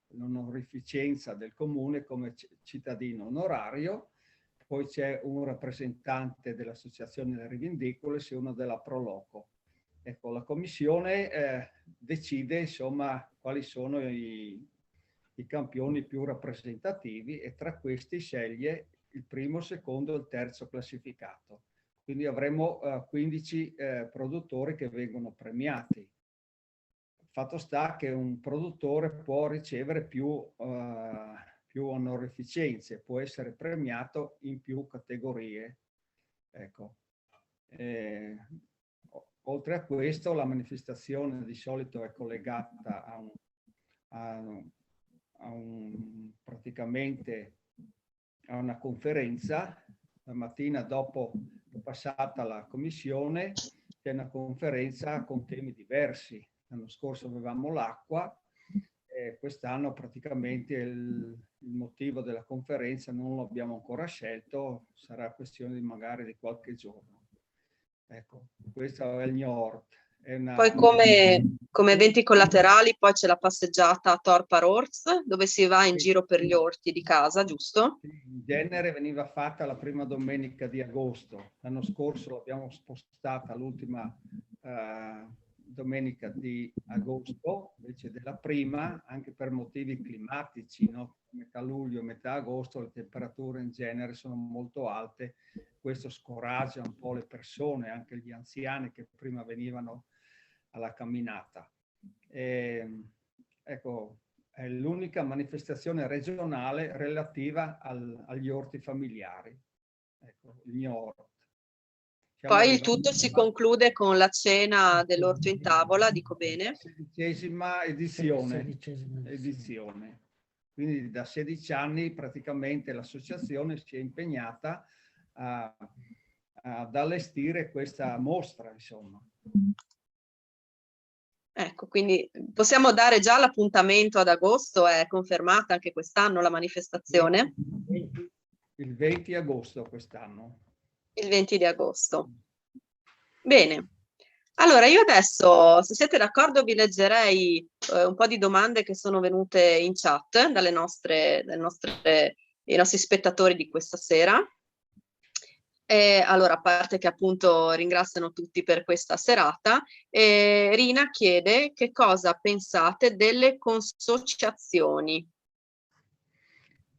l'onorificenza del comune come cittadino onorario. Poi c'è un rappresentante dell'Associazione delle Rivendicole e uno della Proloco. Ecco, la commissione decide insomma quali sono i campioni più rappresentativi e tra questi sceglie il primo, secondo e il terzo classificato. Quindi avremo 15 produttori che vengono premiati. Fatto sta che un produttore può ricevere più onorificenze, può essere premiato in più categorie. Ecco. Oltre a questo, la manifestazione di solito è collegata praticamente a una conferenza. La mattina dopo passata la commissione c'è una conferenza con temi diversi. L'anno scorso avevamo l'acqua e quest'anno praticamente il motivo della conferenza non lo abbiamo ancora scelto, sarà questione magari di qualche giorno. Ecco, questo è il New Hort. Poi come eventi collaterali poi c'è la passeggiata a Torpar Orts, dove si va in giro per gli orti di casa, giusto? In genere veniva fatta la prima domenica di agosto. L'anno scorso l'abbiamo spostata all'ultima domenica di agosto, invece della prima, anche per motivi climatici, no? Metà luglio, metà agosto, le temperature in genere sono molto alte. Questo scoraggia un po' le persone, anche gli anziani che prima venivano alla camminata. Ecco, è l'unica manifestazione regionale relativa agli orti familiari. Ecco, il New Hort. Poi il tutto si conclude con la cena dell'orto in tavola, dico bene? 16ª edizione. Quindi da 16 anni praticamente l'associazione si è impegnata ad allestire questa mostra, insomma. Ecco, quindi possiamo dare già l'appuntamento ad agosto, è confermata anche quest'anno la manifestazione? Il 20 agosto quest'anno. Il 20 di agosto. Bene. Allora, io adesso, se siete d'accordo, vi leggerei un po' di domande che sono venute in chat dalle i nostri spettatori di questa sera. Allora, a parte che appunto ringraziano tutti per questa serata, Rina chiede che cosa pensate delle consociazioni.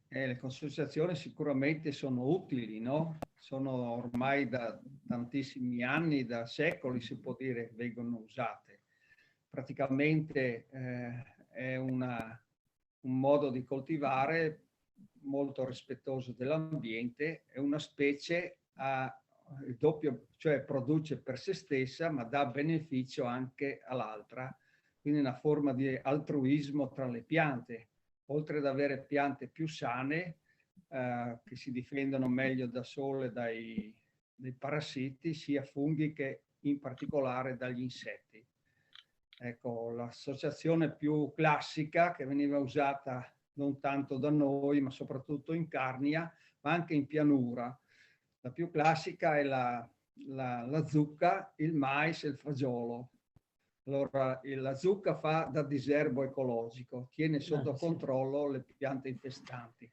Le consociazioni sicuramente sono utili, no? Sono ormai da tantissimi anni, da secoli si può dire, vengono usate. Praticamente è un modo di coltivare molto rispettoso dell'ambiente, è una specie il doppio, cioè produce per se stessa ma dà beneficio anche all'altra, quindi una forma di altruismo tra le piante. Oltre ad avere piante più sane, che si difendono meglio da sole dai parassiti, sia funghi che in particolare dagli insetti. Ecco, l'associazione più classica che veniva usata non tanto da noi, ma soprattutto in Carnia, ma anche in pianura. La più classica è la zucca, il mais e il fagiolo. Allora, la zucca fa da diserbo ecologico, tiene sotto controllo le piante infestanti.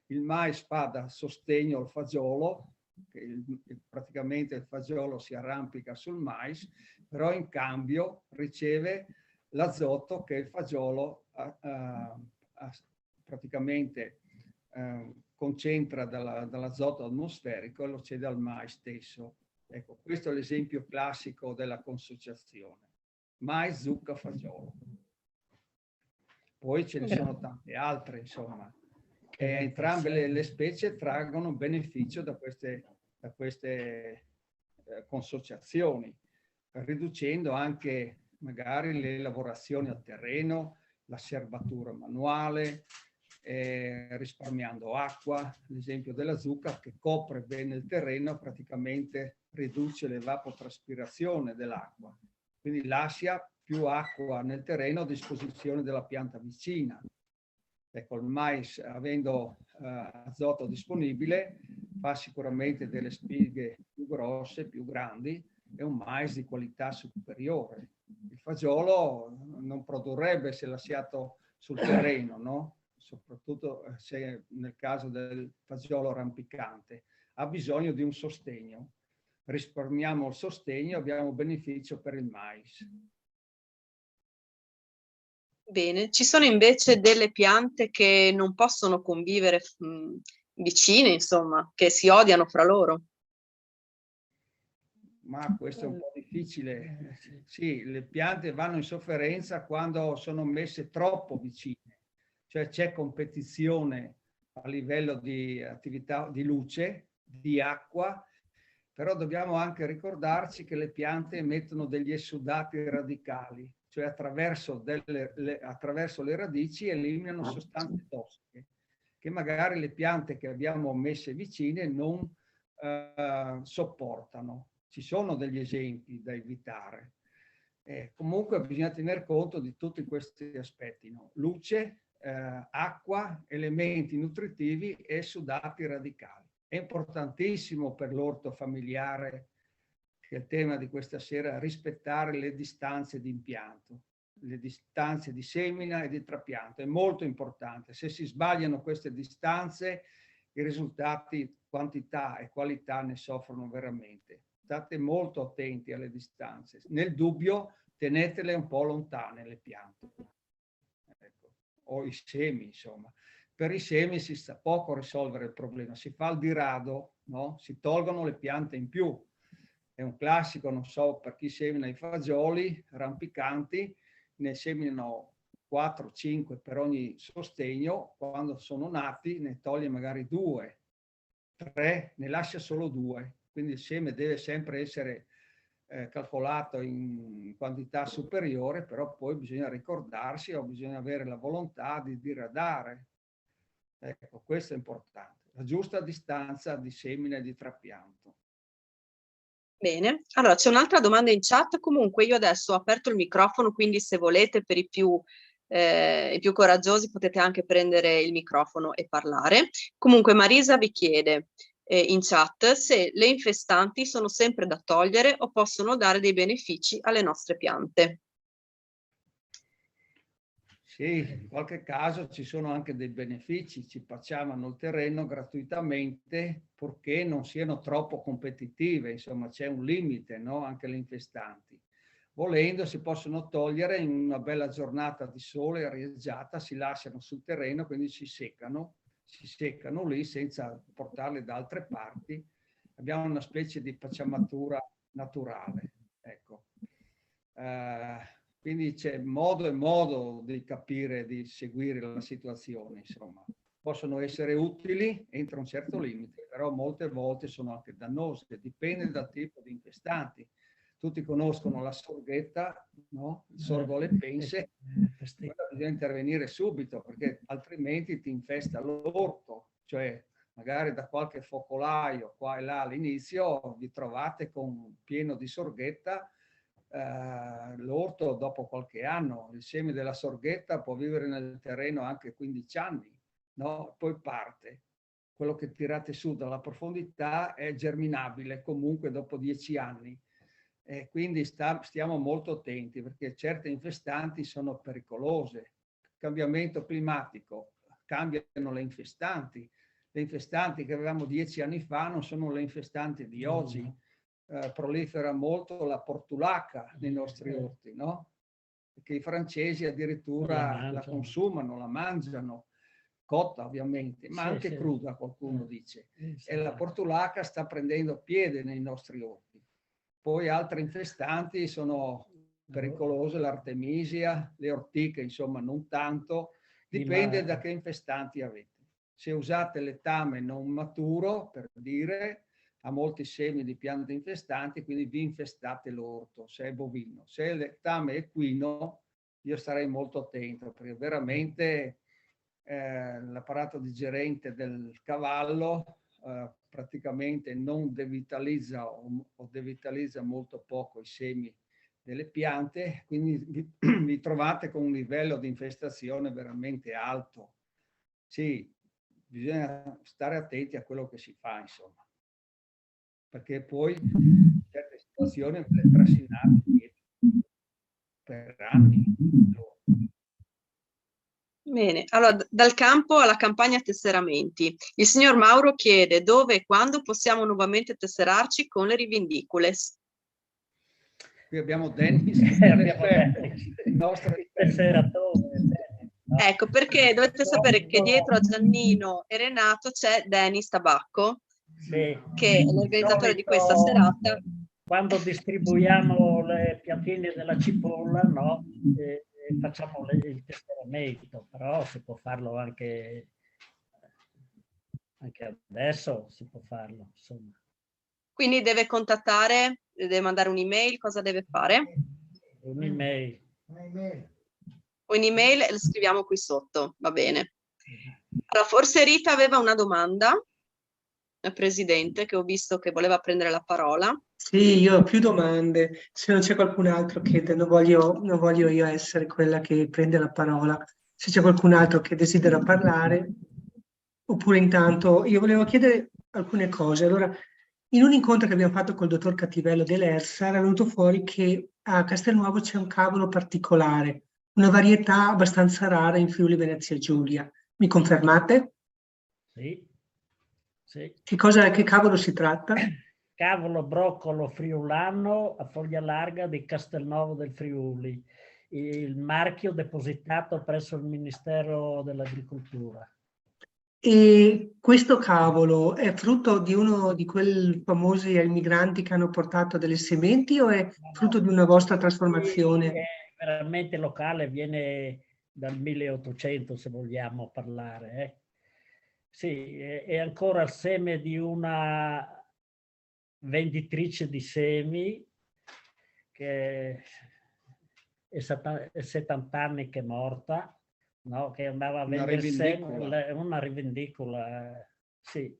Il mais fa da sostegno al fagiolo, che praticamente il fagiolo si arrampica sul mais, però in cambio riceve l'azoto che il fagiolo praticamente concentra dall'azoto atmosferico e lo cede al mais stesso. Ecco, questo è l'esempio classico della consociazione. Mais, zucca, fagiolo. Poi ce ne sono tante altre, insomma. Entrambe le specie traggono beneficio da queste consociazioni, riducendo anche magari le lavorazioni al terreno, la serbatura manuale, risparmiando acqua. L'esempio della zucca che copre bene il terreno praticamente riduce l'evapotraspirazione dell'acqua, quindi lascia più acqua nel terreno a disposizione della pianta vicina. Ecco, il mais, avendo azoto disponibile, fa sicuramente delle spighe più grosse, più grandi, e un mais di qualità superiore. Il fagiolo non produrrebbe se lasciato sul terreno, no? Soprattutto se nel caso del fagiolo rampicante. Ha bisogno di un sostegno. Risparmiamo il sostegno, abbiamo beneficio per il mais. Bene, ci sono invece delle piante che non possono convivere vicine, insomma, che si odiano fra loro. Ma questo è un po' difficile. Sì, le piante vanno in sofferenza quando sono messe troppo vicine, cioè c'è competizione a livello di attività di luce, di acqua, però dobbiamo anche ricordarci che le piante emettono degli esudati radicali, cioè attraverso le radici eliminano sostanze tossiche che magari le piante che abbiamo messe vicine non sopportano. Ci sono degli esempi da evitare. Comunque bisogna tener conto di tutti questi aspetti, no? Luce, acqua, elementi nutritivi e esudati radicali. È importantissimo per l'orto familiare, che è il tema di questa sera, rispettare le distanze di impianto, le distanze di semina e di trapianto. È molto importante. Se si sbagliano queste distanze, i risultati, quantità e qualità, ne soffrono veramente. State molto attenti alle distanze. Nel dubbio, tenetele un po' lontane le piante. Ecco. O i semi, insomma. Per i semi si sta poco a risolvere il problema. Si fa il dirado, no? Si tolgono le piante in più. È un classico, non so, per chi semina i fagioli rampicanti, ne seminano 4-5 per ogni sostegno. Quando sono nati ne toglie magari 2, 3, ne lascia solo 2. Quindi il seme deve sempre essere calcolato in quantità superiore, però poi bisogna ricordarsi o bisogna avere la volontà di diradare Ecco, questo è importante. La giusta distanza di semine e di trapianto. Bene, allora c'è un'altra domanda in chat. Comunque io adesso ho aperto il microfono, quindi se volete per i più coraggiosi potete anche prendere il microfono e parlare. Comunque Marisa vi chiede in chat se le infestanti sono sempre da togliere o possono dare dei benefici alle nostre piante. Sì, in qualche caso ci sono anche dei benefici, ci facciano il terreno gratuitamente purché non siano troppo competitive, insomma c'è un limite, no? Anche le infestanti. Volendo si possono togliere in una bella giornata di sole arieggiata, si lasciano sul terreno, quindi si seccano lì senza portarle da altre parti. Abbiamo una specie di pacciamatura naturale, ecco. Quindi c'è modo e modo di capire, di seguire la situazione, insomma. Possono essere utili entro un certo limite, però molte volte sono anche dannose, dipende dal tipo di infestanti. Tutti conoscono la sorghetta, no? Il sorgo alle pense, bisogna intervenire subito perché altrimenti ti infesta l'orto, cioè magari da qualche focolaio qua e là all'inizio vi trovate con pieno di sorghetta. L'orto dopo qualche anno, il seme della sorghetta può vivere nel terreno anche 15 anni, no? Poi parte. Quello che tirate su dalla profondità è germinabile comunque dopo 10 anni. Quindi stiamo molto attenti perché certe infestanti sono pericolose. Cambiamento climatico, cambiano le infestanti. Le infestanti che avevamo 10 anni fa non sono le infestanti di oggi. Prolifera molto la portulaca nei nostri orti, no? Perché i francesi addirittura la consumano, la mangiano, cotta ovviamente, ma anche cruda, qualcuno dice. E la portulaca sta prendendo piede nei nostri orti. Poi altre infestanti sono pericolose, l'artemisia, le ortiche, insomma, non tanto. Dipende da che infestanti avete. Se usate letame non maturo, per dire, ha molti semi di piante infestanti, quindi vi infestate l'orto, se è bovino. Se è letame equino, io starei molto attento, perché veramente l'apparato digerente del cavallo praticamente non devitalizza o devitalizza molto poco i semi delle piante, quindi vi trovate con un livello di infestazione veramente alto. Sì, bisogna stare attenti a quello che si fa, insomma, perché poi in certe situazioni le trascinate per anni. Bene, allora dal campo alla campagna tesseramenti. Il signor Mauro chiede dove e quando possiamo nuovamente tesserarci con le rivendicule. Qui abbiamo Dennis, il nostro tesseratore. Ecco, perché dovete sapere che dietro a Giannino e Renato c'è Dennis Tabacco, che è l'organizzatore di questa serata. Quando distribuiamo le piantine della cipolla, no? Facciamo il tesseramento, però si può farlo anche adesso, si può farlo, insomma. Quindi deve contattare, deve mandare un'email, cosa deve fare? Un'email. Un'email e la scriviamo qui sotto, va bene. Allora, forse Rita aveva una domanda, la Presidente, che ho visto che voleva prendere la parola. Sì, io ho più domande. Se non c'è qualcun altro che non voglio io essere quella che prende la parola. Se c'è qualcun altro che desidera parlare, oppure intanto io volevo chiedere alcune cose. Allora, in un incontro che abbiamo fatto col dottor Cattivello dell'ERSA era venuto fuori che a Castelnuovo c'è un cavolo particolare, una varietà abbastanza rara in Friuli Venezia Giulia. Mi confermate? Sì. Sì. Che cavolo si tratta? Cavolo broccolo friulano a foglia larga di Castelnuovo del Friuli, il marchio depositato presso il Ministero dell'Agricoltura. E questo cavolo è frutto di uno di quei famosi immigranti che hanno portato delle sementi o è frutto di una vostra trasformazione? È veramente locale, viene dal 1800 se vogliamo parlare. Sì, è ancora il seme di una venditrice di semi che è 70 anni che è morta, no? Che andava a Una vendere rivendicola. una rivendicola, sì.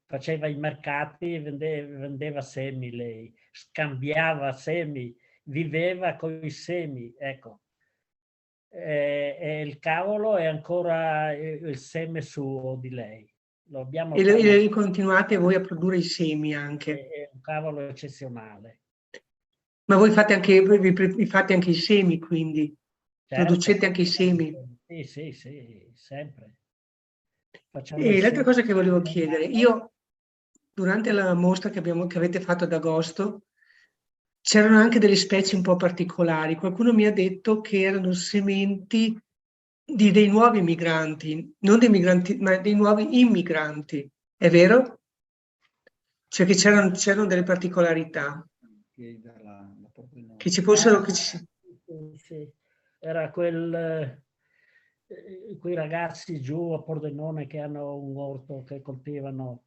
Faceva i mercati, vendeva semi lei, scambiava semi, viveva con i semi, ecco. E il cavolo è ancora il seme suo di lei. Lo abbiamo E continuate voi a produrre i semi anche. è un cavolo eccezionale. Ma voi fate anche, vi fate anche i semi, quindi Certo, producete anche i semi. sì, sempre. Facciamo i E l'altra semi. cosa che volevo chiedere, io durante la mostra che avete fatto ad agosto, c'erano anche delle specie un po' particolari. Qualcuno mi ha detto che erano sementi dei nuovi migranti, non dei migranti, ma dei nuovi immigranti. È vero? Cioè che c'erano delle particolarità, che ci fossero... Sì. Era quei ragazzi giù a Pordenone che hanno un orto che coltivano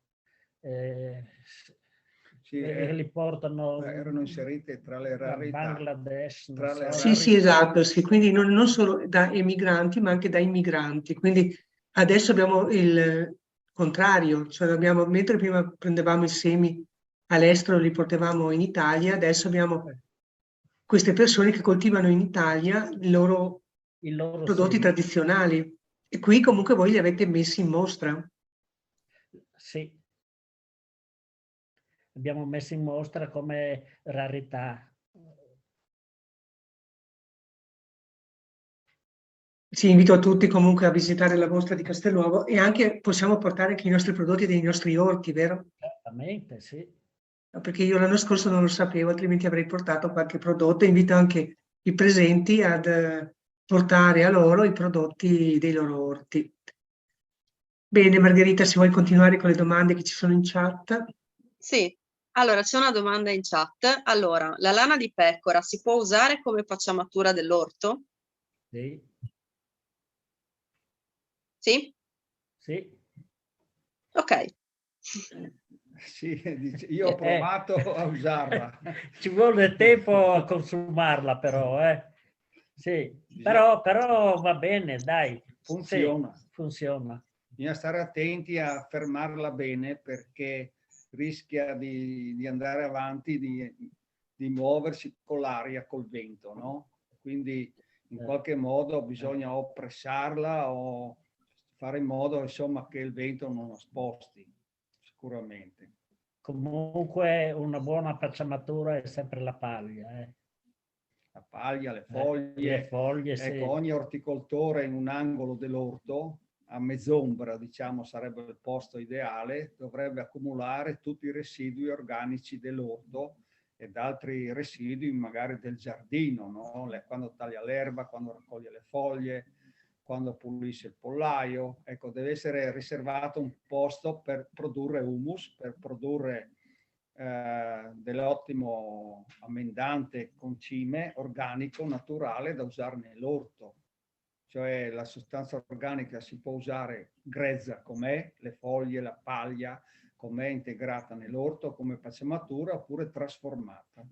Sì, e li portano erano inserite tra le da rarità. Bangladesh, non Tra le so. Sì, esatto, sì, quindi non solo da emigranti, ma anche da immigranti. Quindi adesso abbiamo il contrario, cioè mentre prima prendevamo i semi all'estero, li portavamo in Italia, adesso abbiamo queste persone che coltivano in Italia i loro prodotti semi. tradizionali. E qui comunque voi li avete messi in mostra. Sì, abbiamo messo in mostra come rarità. Ci invito a tutti comunque a visitare la mostra di Castelnuovo e anche possiamo portare anche i nostri prodotti dei nostri orti, vero? Certamente, sì. Perché io l'anno scorso non lo sapevo, altrimenti avrei portato qualche prodotto. Invito anche i presenti ad portare a loro i prodotti dei loro orti. Bene, Margherita, se vuoi continuare con le domande che ci sono in chat. Sì, allora c'è una domanda in chat. Allora, la lana di pecora si può usare come pacciamatura dell'orto? Sì. Sì? Sì. Ok. Sì, io ho provato a usarla. Ci vuole tempo a consumarla però, Sì, però va bene, dai. Funziona. Sì, funziona. Bisogna stare attenti a fermarla bene perché rischia di andare avanti, di muoversi con l'aria, col vento, no? Quindi in qualche modo bisogna o pressarla o fare in modo, insomma, che il vento non la sposti, sicuramente. Comunque una buona pacciamatura è sempre la paglia. La paglia, le foglie, ecco, sì. ogni orticoltore in un angolo dell'orto, a mezz'ombra, diciamo, sarebbe il posto ideale, dovrebbe accumulare tutti i residui organici dell'orto ed altri residui magari del giardino, no? Quando taglia l'erba, quando raccoglie le foglie, quando pulisce il pollaio. Ecco, deve essere riservato un posto per produrre humus, per produrre dell'ottimo ammendante concime organico naturale da usare nell'orto, cioè la sostanza organica si può usare grezza com'è, le foglie, la paglia com'è integrata nell'orto come pacciamatura oppure trasformata.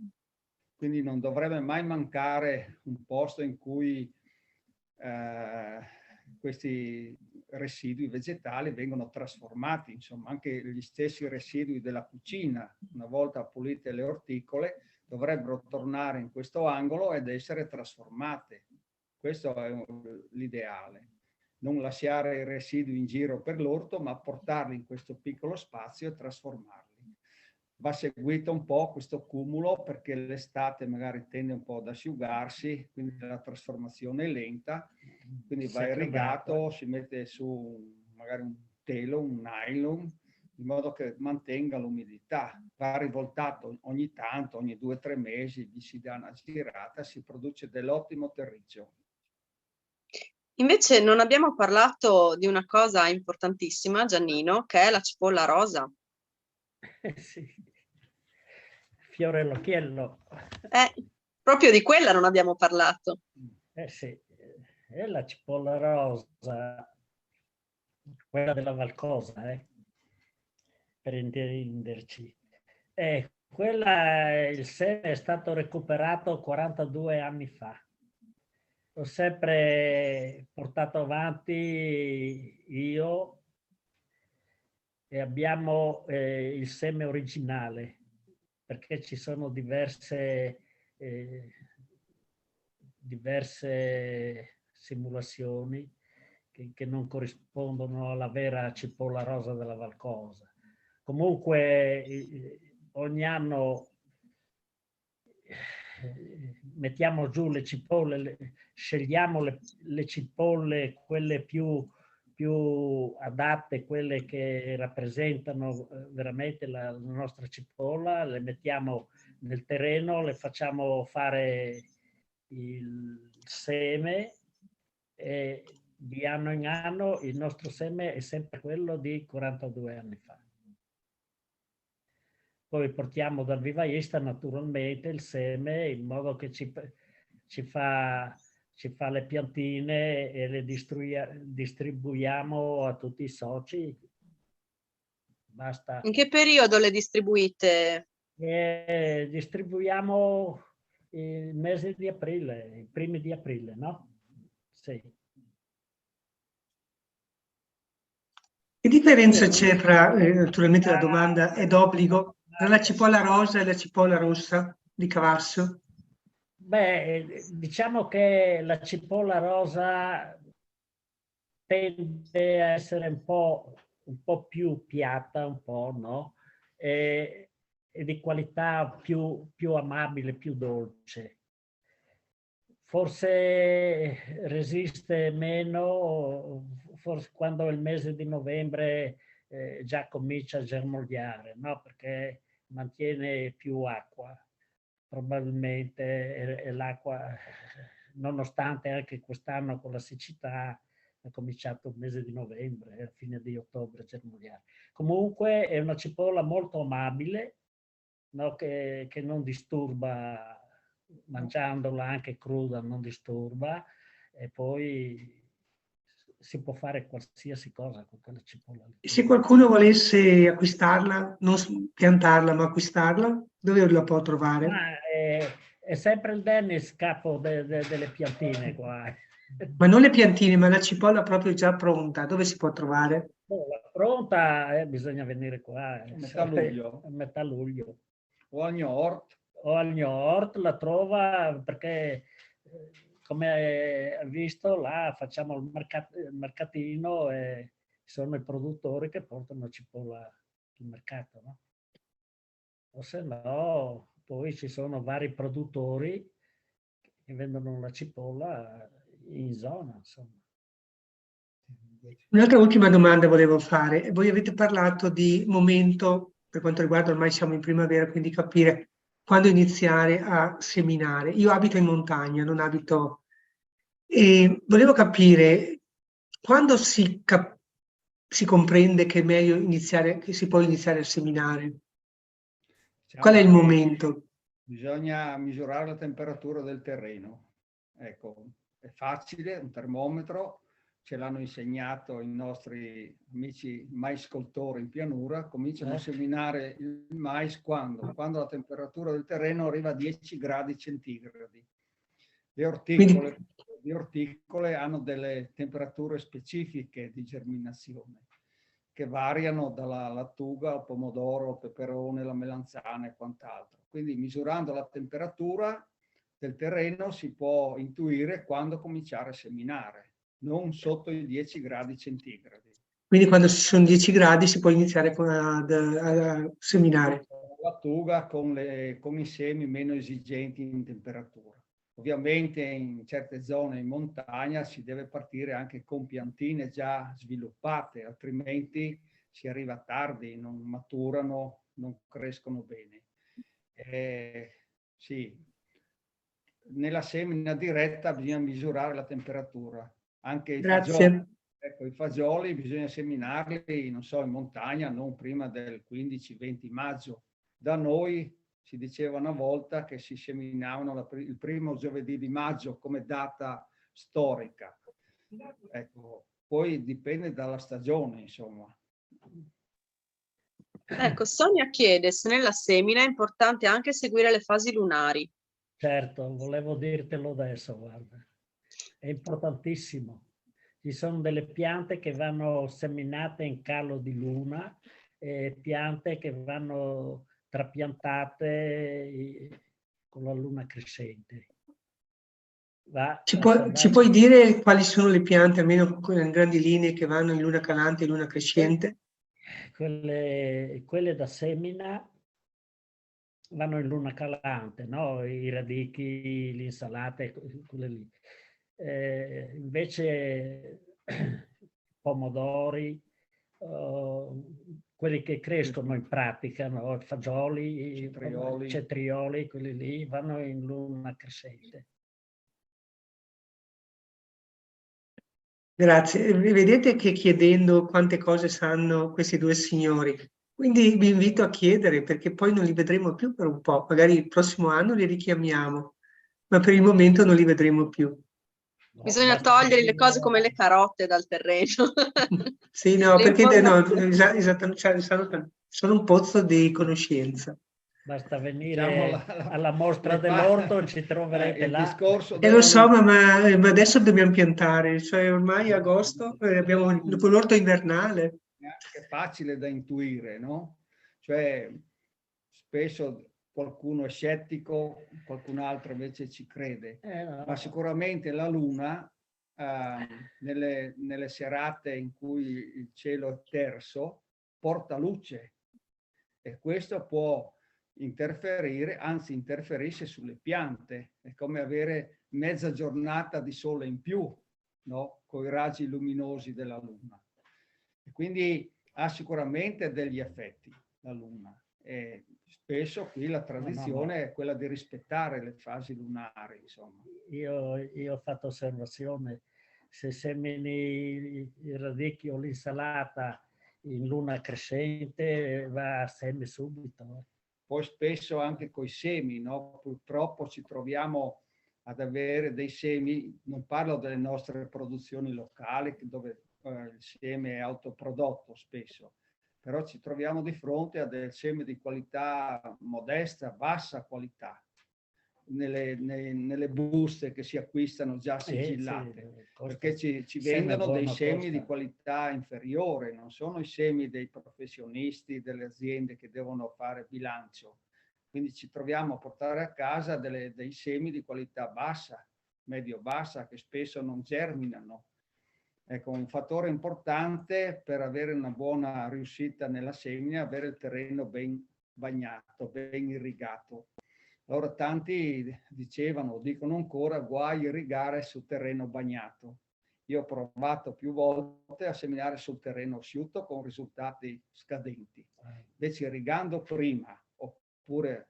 Quindi non dovrebbe mai mancare un posto in cui questi residui vegetali vengono trasformati, insomma anche gli stessi residui della cucina, una volta pulite le orticole, dovrebbero tornare in questo angolo ed essere trasformate. Questo è l'ideale. Non lasciare i residui in giro per l'orto, ma portarli in questo piccolo spazio e trasformarli. Va seguito un po' questo cumulo perché l'estate magari tende un po' ad asciugarsi, quindi la trasformazione è lenta, quindi va irrigato, si mette su magari un telo, un nylon, in modo che mantenga l'umidità. Va rivoltato ogni tanto, ogni 2 o 3 mesi, gli si dà una girata, si produce dell'ottimo terriccio. Invece non abbiamo parlato di una cosa importantissima, Giannino, che è la cipolla rosa. Sì. Fiore all'occhiello. Proprio di quella non abbiamo parlato. Sì, è la cipolla rosa, quella della Valcosa, per intenderci. Il seme è stato recuperato 42 anni fa. ho sempre portato avanti io, e abbiamo il seme originale, perché ci sono diverse simulazioni che non corrispondono alla vera cipolla rosa della Valcosa. Comunque ogni anno mettiamo giù le cipolle, scegliamo le cipolle, quelle più adatte, quelle che rappresentano veramente la nostra cipolla, le mettiamo nel terreno, le facciamo fare il seme, e di anno in anno il nostro seme è sempre quello di 42 anni fa. Poi portiamo dal vivaista naturalmente il seme, in modo che ci fa le piantine e le distribuiamo a tutti i soci. Basta. In che periodo le distribuite? Distribuiamo il mese di aprile, i primi di aprile, no? Sì. Che differenza c'è tra, naturalmente la domanda è d'obbligo, tra la cipolla rosa e la cipolla rossa di Cavasso? Beh, diciamo che la cipolla rosa tende a essere un po' più piatta, un po', no? E di qualità più amabile, più dolce. Forse resiste meno, forse quando è il mese di novembre già comincia a germogliare, no? Perché mantiene più acqua, probabilmente, e l'acqua, nonostante anche quest'anno con la siccità, è cominciato il mese di novembre, a fine di ottobre a germogliare. Comunque è una cipolla molto amabile, no? Che non disturba, mangiandola anche cruda non disturba, e poi si può fare qualsiasi cosa con quella cipolla lì. E se qualcuno volesse acquistarla, non piantarla ma acquistarla, dove la può trovare? È sempre il Dennis capo delle piantine qua. Ma non le piantine, ma la cipolla proprio già pronta, dove si può trovare? La pronta, bisogna venire qua. A metà luglio. A metà luglio. O al Gnort. O al Gnort la trova, perché come hai visto là facciamo il mercatino, e sono i produttori che portano cipolla al mercato, no? O se no, poi ci sono vari produttori che vendono la cipolla in zona, insomma. Un'altra ultima domanda volevo fare. Voi avete parlato di momento, per quanto riguarda, ormai siamo in primavera, quindi capire quando iniziare a seminare. Io abito in montagna, non abito... E volevo capire quando si comprende che è meglio iniziare, che si può iniziare a seminare. Diciamo, qual è il momento? Bisogna misurare la temperatura del terreno. Ecco, è facile, un termometro, ce l'hanno insegnato i nostri amici maiscoltori in pianura, cominciano a seminare il mais quando la temperatura del terreno arriva a 10 gradi centigradi. Le orticole hanno delle temperature specifiche di germinazione, che variano dalla lattuga al pomodoro, al peperone, la melanzana e quant'altro. Quindi misurando la temperatura del terreno si può intuire quando cominciare a seminare, non sotto i 10 gradi centigradi. Quindi quando ci sono 10 gradi si può iniziare a seminare. La lattuga con i semi meno esigenti in temperatura. Ovviamente in certe zone in montagna si deve partire anche con piantine già sviluppate, altrimenti si arriva tardi, non maturano, non crescono bene. Sì, nella semina diretta bisogna misurare la temperatura. Anche i fagioli, ecco, i fagioli bisogna seminarli, non so, in montagna, non prima del 15-20 maggio. Da noi si diceva una volta che si seminavano il primo giovedì di maggio come data storica. Ecco, poi dipende dalla stagione, insomma. Ecco, Sonia chiede se nella semina è importante anche seguire le fasi lunari. Certo, volevo dirtelo adesso, guarda. è importantissimo. Ci sono delle piante che vanno seminate in calo di luna e piante che vanno trapiantate con la luna crescente. Ci puoi dire quali sono le piante, almeno in grandi linee, che vanno in luna calante e luna crescente? Quelle da semina vanno in luna calante, no? I radicchi, l'insalata, quelle lì. Invece pomodori, quelli che crescono in pratica, no? Fagioli, cetrioli, quelli lì vanno in luna crescente. Grazie. Vedete che chiedendo quante cose sanno questi due signori, quindi vi invito a chiedere perché poi non li vedremo più per un po', magari il prossimo anno li richiamiamo, ma per il momento non li vedremo più. Bisogna togliere le cose come le carote dal terreno. Sì, no, perché no, esattamente, sono un pozzo di conoscenza. Basta venire alla mostra dell'orto, ci troverete là. Lo so, ma adesso dobbiamo piantare, cioè ormai agosto abbiamo l'orto invernale. È facile da intuire, no? Cioè, spesso qualcuno è scettico, qualcun altro invece ci crede, no. Ma sicuramente la luna, nelle serate in cui il cielo è terso, porta luce e questo può interferire, anzi interferisce sulle piante. È come avere mezza giornata di sole in più, no? Con i raggi luminosi della luna. E quindi ha sicuramente degli effetti la luna. E spesso qui la tradizione è quella di rispettare le fasi lunari, insomma. Io ho fatto osservazione, se semini il radicchio o l'insalata in luna crescente va a seme subito. Poi spesso anche coi semi, no? Purtroppo ci troviamo ad avere dei semi, non parlo delle nostre produzioni locali, dove il seme è autoprodotto spesso, però ci troviamo di fronte a del seme di qualità modesta, bassa qualità, nelle buste che si acquistano già sigillate, perché ci vendono dei semi di qualità inferiore, non sono i semi dei professionisti, delle aziende che devono fare bilancio. Quindi ci troviamo a portare a casa dei semi di qualità bassa, medio-bassa, che spesso non germinano. Ecco, un fattore importante per avere una buona riuscita nella semina è avere il terreno ben bagnato, ben irrigato. Allora tanti dicevano, dicono ancora, guai irrigare sul terreno bagnato. Io ho provato più volte a seminare sul terreno asciutto con risultati scadenti. Invece irrigando prima oppure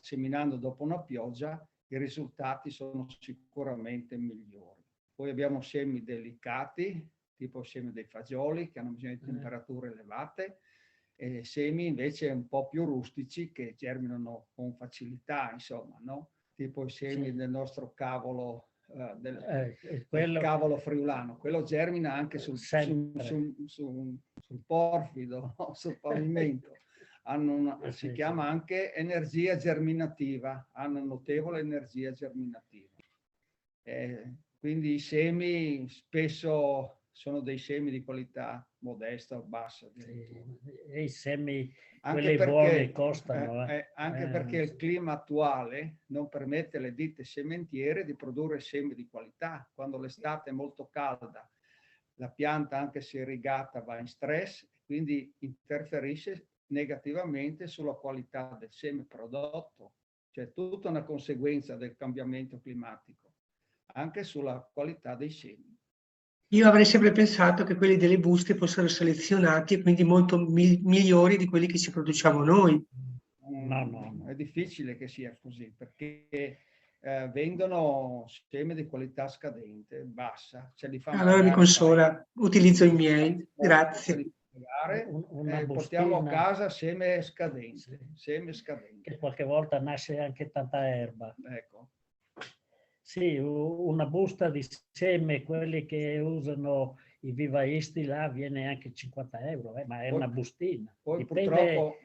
seminando dopo una pioggia, i risultati sono sicuramente migliori. Poi abbiamo semi delicati, tipo semi dei fagioli, che hanno bisogno di temperature elevate, e semi invece un po' più rustici che germinano con facilità, insomma, no? Tipo i semi del nostro cavolo, del cavolo friulano. Quello germina anche sul porfido, no? Sul pavimento. Si chiama anche energia germinativa, hanno notevole energia germinativa. Quindi i semi spesso sono dei semi di qualità modesta o bassa. E i semi, quelli buoni costano. Anche perché il clima attuale non permette alle ditte sementiere di produrre semi di qualità. Quando l'estate è molto calda, la pianta, anche se irrigata, va in stress, quindi interferisce negativamente sulla qualità del seme prodotto. Cioè tutta una conseguenza del cambiamento climatico, anche sulla qualità dei semi. Io avrei sempre pensato che quelli delle buste fossero selezionati e quindi molto migliori di quelli che ci produciamo noi. No. È difficile che sia così, perché vendono semi di qualità scadente, bassa. Allora mi consola, utilizzo i miei, grazie. Portiamo a casa seme scadente, che qualche volta nasce anche tanta erba. Ecco. Sì, una busta di seme, quelli che usano i vivaisti là, viene anche 50 euro, ma è una bustina. Poi dipende, purtroppo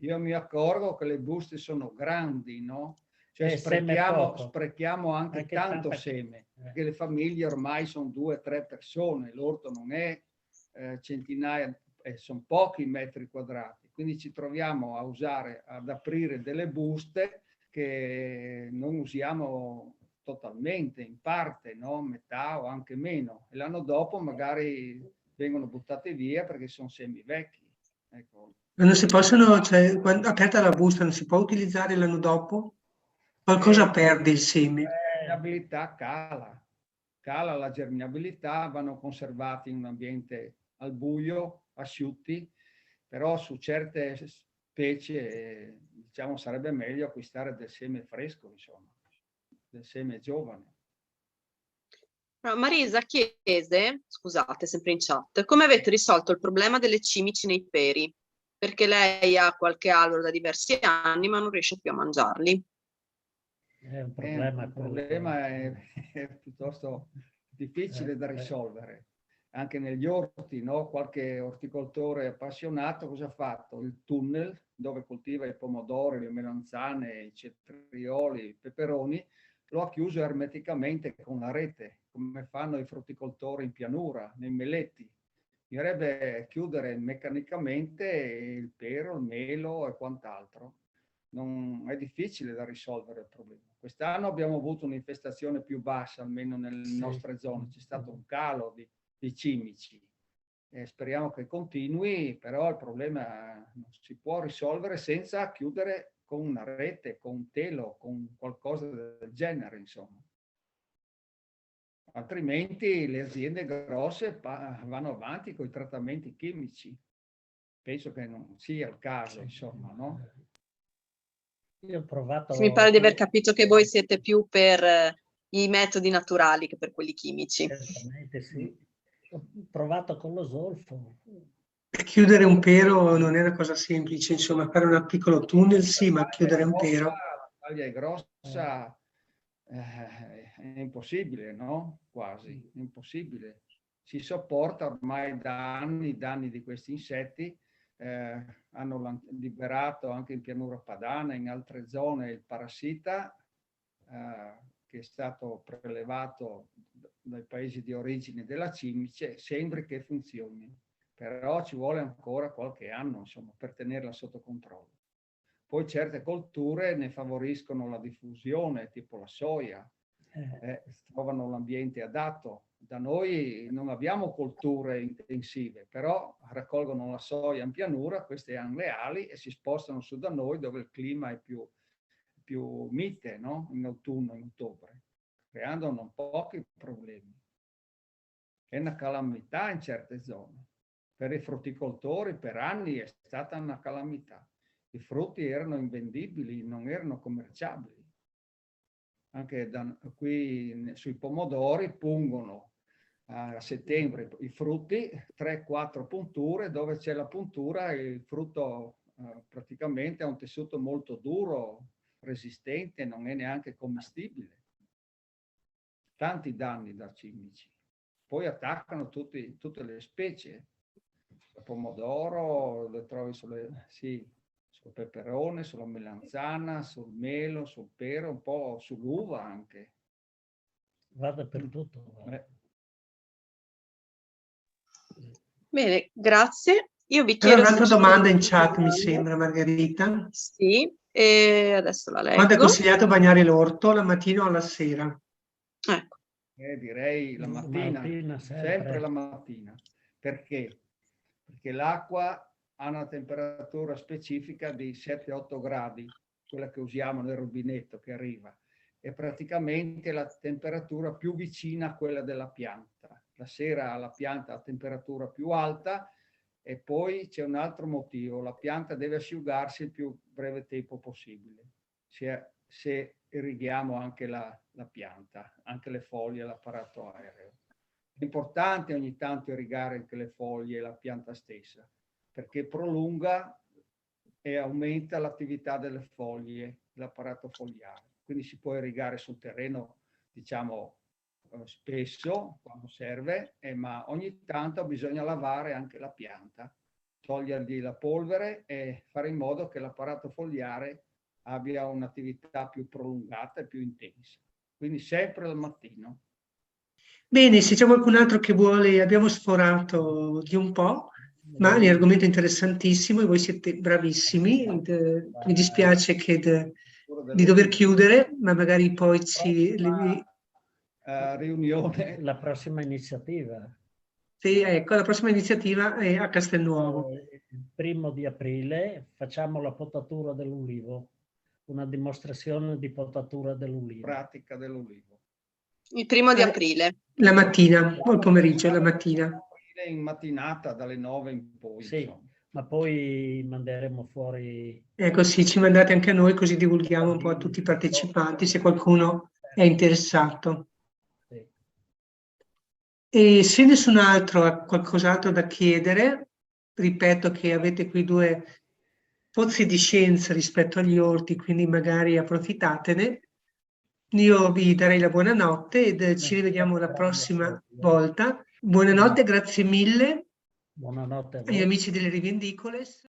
io mi accorgo che le buste sono grandi, no? Cioè seme poco. sprechiamo anche tanto tanta- seme, perché le famiglie ormai sono 2 o 3 persone, l'orto non è centinaia, sono pochi metri quadrati, quindi ci troviamo a usare, ad aprire delle buste che non usiamo totalmente, in parte, no? Metà o anche meno, e l'anno dopo magari vengono buttate via perché sono semi vecchi. Ecco. Non si possono, cioè, quando aperta la busta, non si può utilizzare l'anno dopo? Qualcosa perde il seme. La germinabilità cala la germinabilità, vanno conservati in un ambiente al buio, asciutti, però su certe specie diciamo sarebbe meglio acquistare del seme fresco, insomma, del seme giovane. Marisa chiese, scusate, sempre in chat, come avete risolto il problema delle cimici nei peri? Perché lei ha qualche albero da diversi anni ma non riesce più a mangiarli. È un problema. Il problema è piuttosto difficile da risolvere. Anche negli orti, no? Qualche orticoltore appassionato cosa ha fatto? Il tunnel dove coltiva i pomodori, le melanzane, i cetrioli, i peperoni, lo ha chiuso ermeticamente con la rete, come fanno i frutticoltori in pianura, nei meletti. Bisognerebbe chiudere meccanicamente il pero, il melo e quant'altro. Non è difficile da risolvere il problema. Quest'anno abbiamo avuto un'infestazione più bassa, almeno nelle nostre zone, c'è stato un calo di cimici. Speriamo che continui, però il problema non si può risolvere senza chiudere con una rete, con un telo, con qualcosa del genere, insomma. Altrimenti le aziende grosse vanno avanti con i trattamenti chimici. Penso che non sia il caso, insomma, no? Io ho provato... Mi pare di aver capito che voi siete più per i metodi naturali che per quelli chimici. Certamente sì. Ho provato con lo zolfo. Chiudere un pero non è una cosa semplice, insomma, fare un piccolo tunnel sì, ma chiudere un pero... La taglia è grossa, è impossibile, no? Quasi, è impossibile. Si sopporta ormai da anni di questi insetti, hanno liberato anche in pianura padana, in altre zone, il parassita, che è stato prelevato dai paesi di origine della cimice, sembra che funzioni. Però ci vuole ancora qualche anno, insomma, per tenerla sotto controllo. Poi certe colture ne favoriscono la diffusione, tipo la soia, trovano l'ambiente adatto. Da noi non abbiamo colture intensive, però raccolgono la soia in pianura, queste hanno le ali e si spostano su da noi dove il clima è più mite, no? In autunno, in ottobre, creando non pochi problemi. È una calamità in certe zone. Per i frutticoltori per anni è stata una calamità. I frutti erano invendibili, non erano commerciabili. Anche qui sui pomodori pungono a settembre i frutti, 3-4 punture, dove c'è la puntura il frutto praticamente ha un tessuto molto duro, resistente, non è neanche commestibile. Tanti danni da cimici. Poi attaccano tutte le specie. Il pomodoro lo trovi sul peperone, sulla melanzana, sul melo, sul pero, un po' sull'uva anche. Va dappertutto. Bene, grazie. Io vi C'era chiedo... un'altra domanda in chat, mi sembra, Margherita. Sì, e adesso la leggo. Quando è consigliato bagnare l'orto, la mattina o la sera? Ecco. Direi la mattina, sempre la mattina. Perché? Perché l'acqua ha una temperatura specifica di 7-8 gradi, quella che usiamo nel rubinetto che arriva, è praticamente la temperatura più vicina a quella della pianta. La sera la pianta ha temperatura più alta e poi c'è un altro motivo, la pianta deve asciugarsi il più breve tempo possibile. Se irrighiamo anche la pianta, anche le foglie, l'apparato aereo. È importante ogni tanto irrigare anche le foglie e la pianta stessa, perché prolunga e aumenta l'attività delle foglie, l'apparato fogliare. Quindi si può irrigare sul terreno, diciamo, spesso, quando serve, ma ogni tanto bisogna lavare anche la pianta, togliergli la polvere e fare in modo che l'apparato fogliare abbia un'attività più prolungata e più intensa. Quindi sempre al mattino. Bene, se c'è qualcun altro che vuole, abbiamo sforato di un po', ma è un argomento interessantissimo e voi siete bravissimi. Mi dispiace di dover chiudere, ma magari poi riunione. La prossima iniziativa. Sì, ecco, la prossima iniziativa è a Castelnuovo. Il 1° aprile facciamo la potatura dell'ulivo, una dimostrazione di potatura dell'ulivo. Pratica dell'ulivo. Il 1° aprile. La mattina, o il pomeriggio, la mattina. In mattinata dalle 9 in poi. Sì, ma poi manderemo fuori... Ecco, sì, ci mandate anche a noi, così divulghiamo un po' a tutti i partecipanti, se qualcuno è interessato. Sì. E se nessun altro ha qualcos'altro da chiedere, ripeto che avete qui 2 pozzi di scienza rispetto agli orti, quindi magari approfittatene. Io vi darei la buonanotte ed ci rivediamo la prossima volta. Buonanotte, grazie mille Buonanotte a agli voi. amici delle Rivendicoles.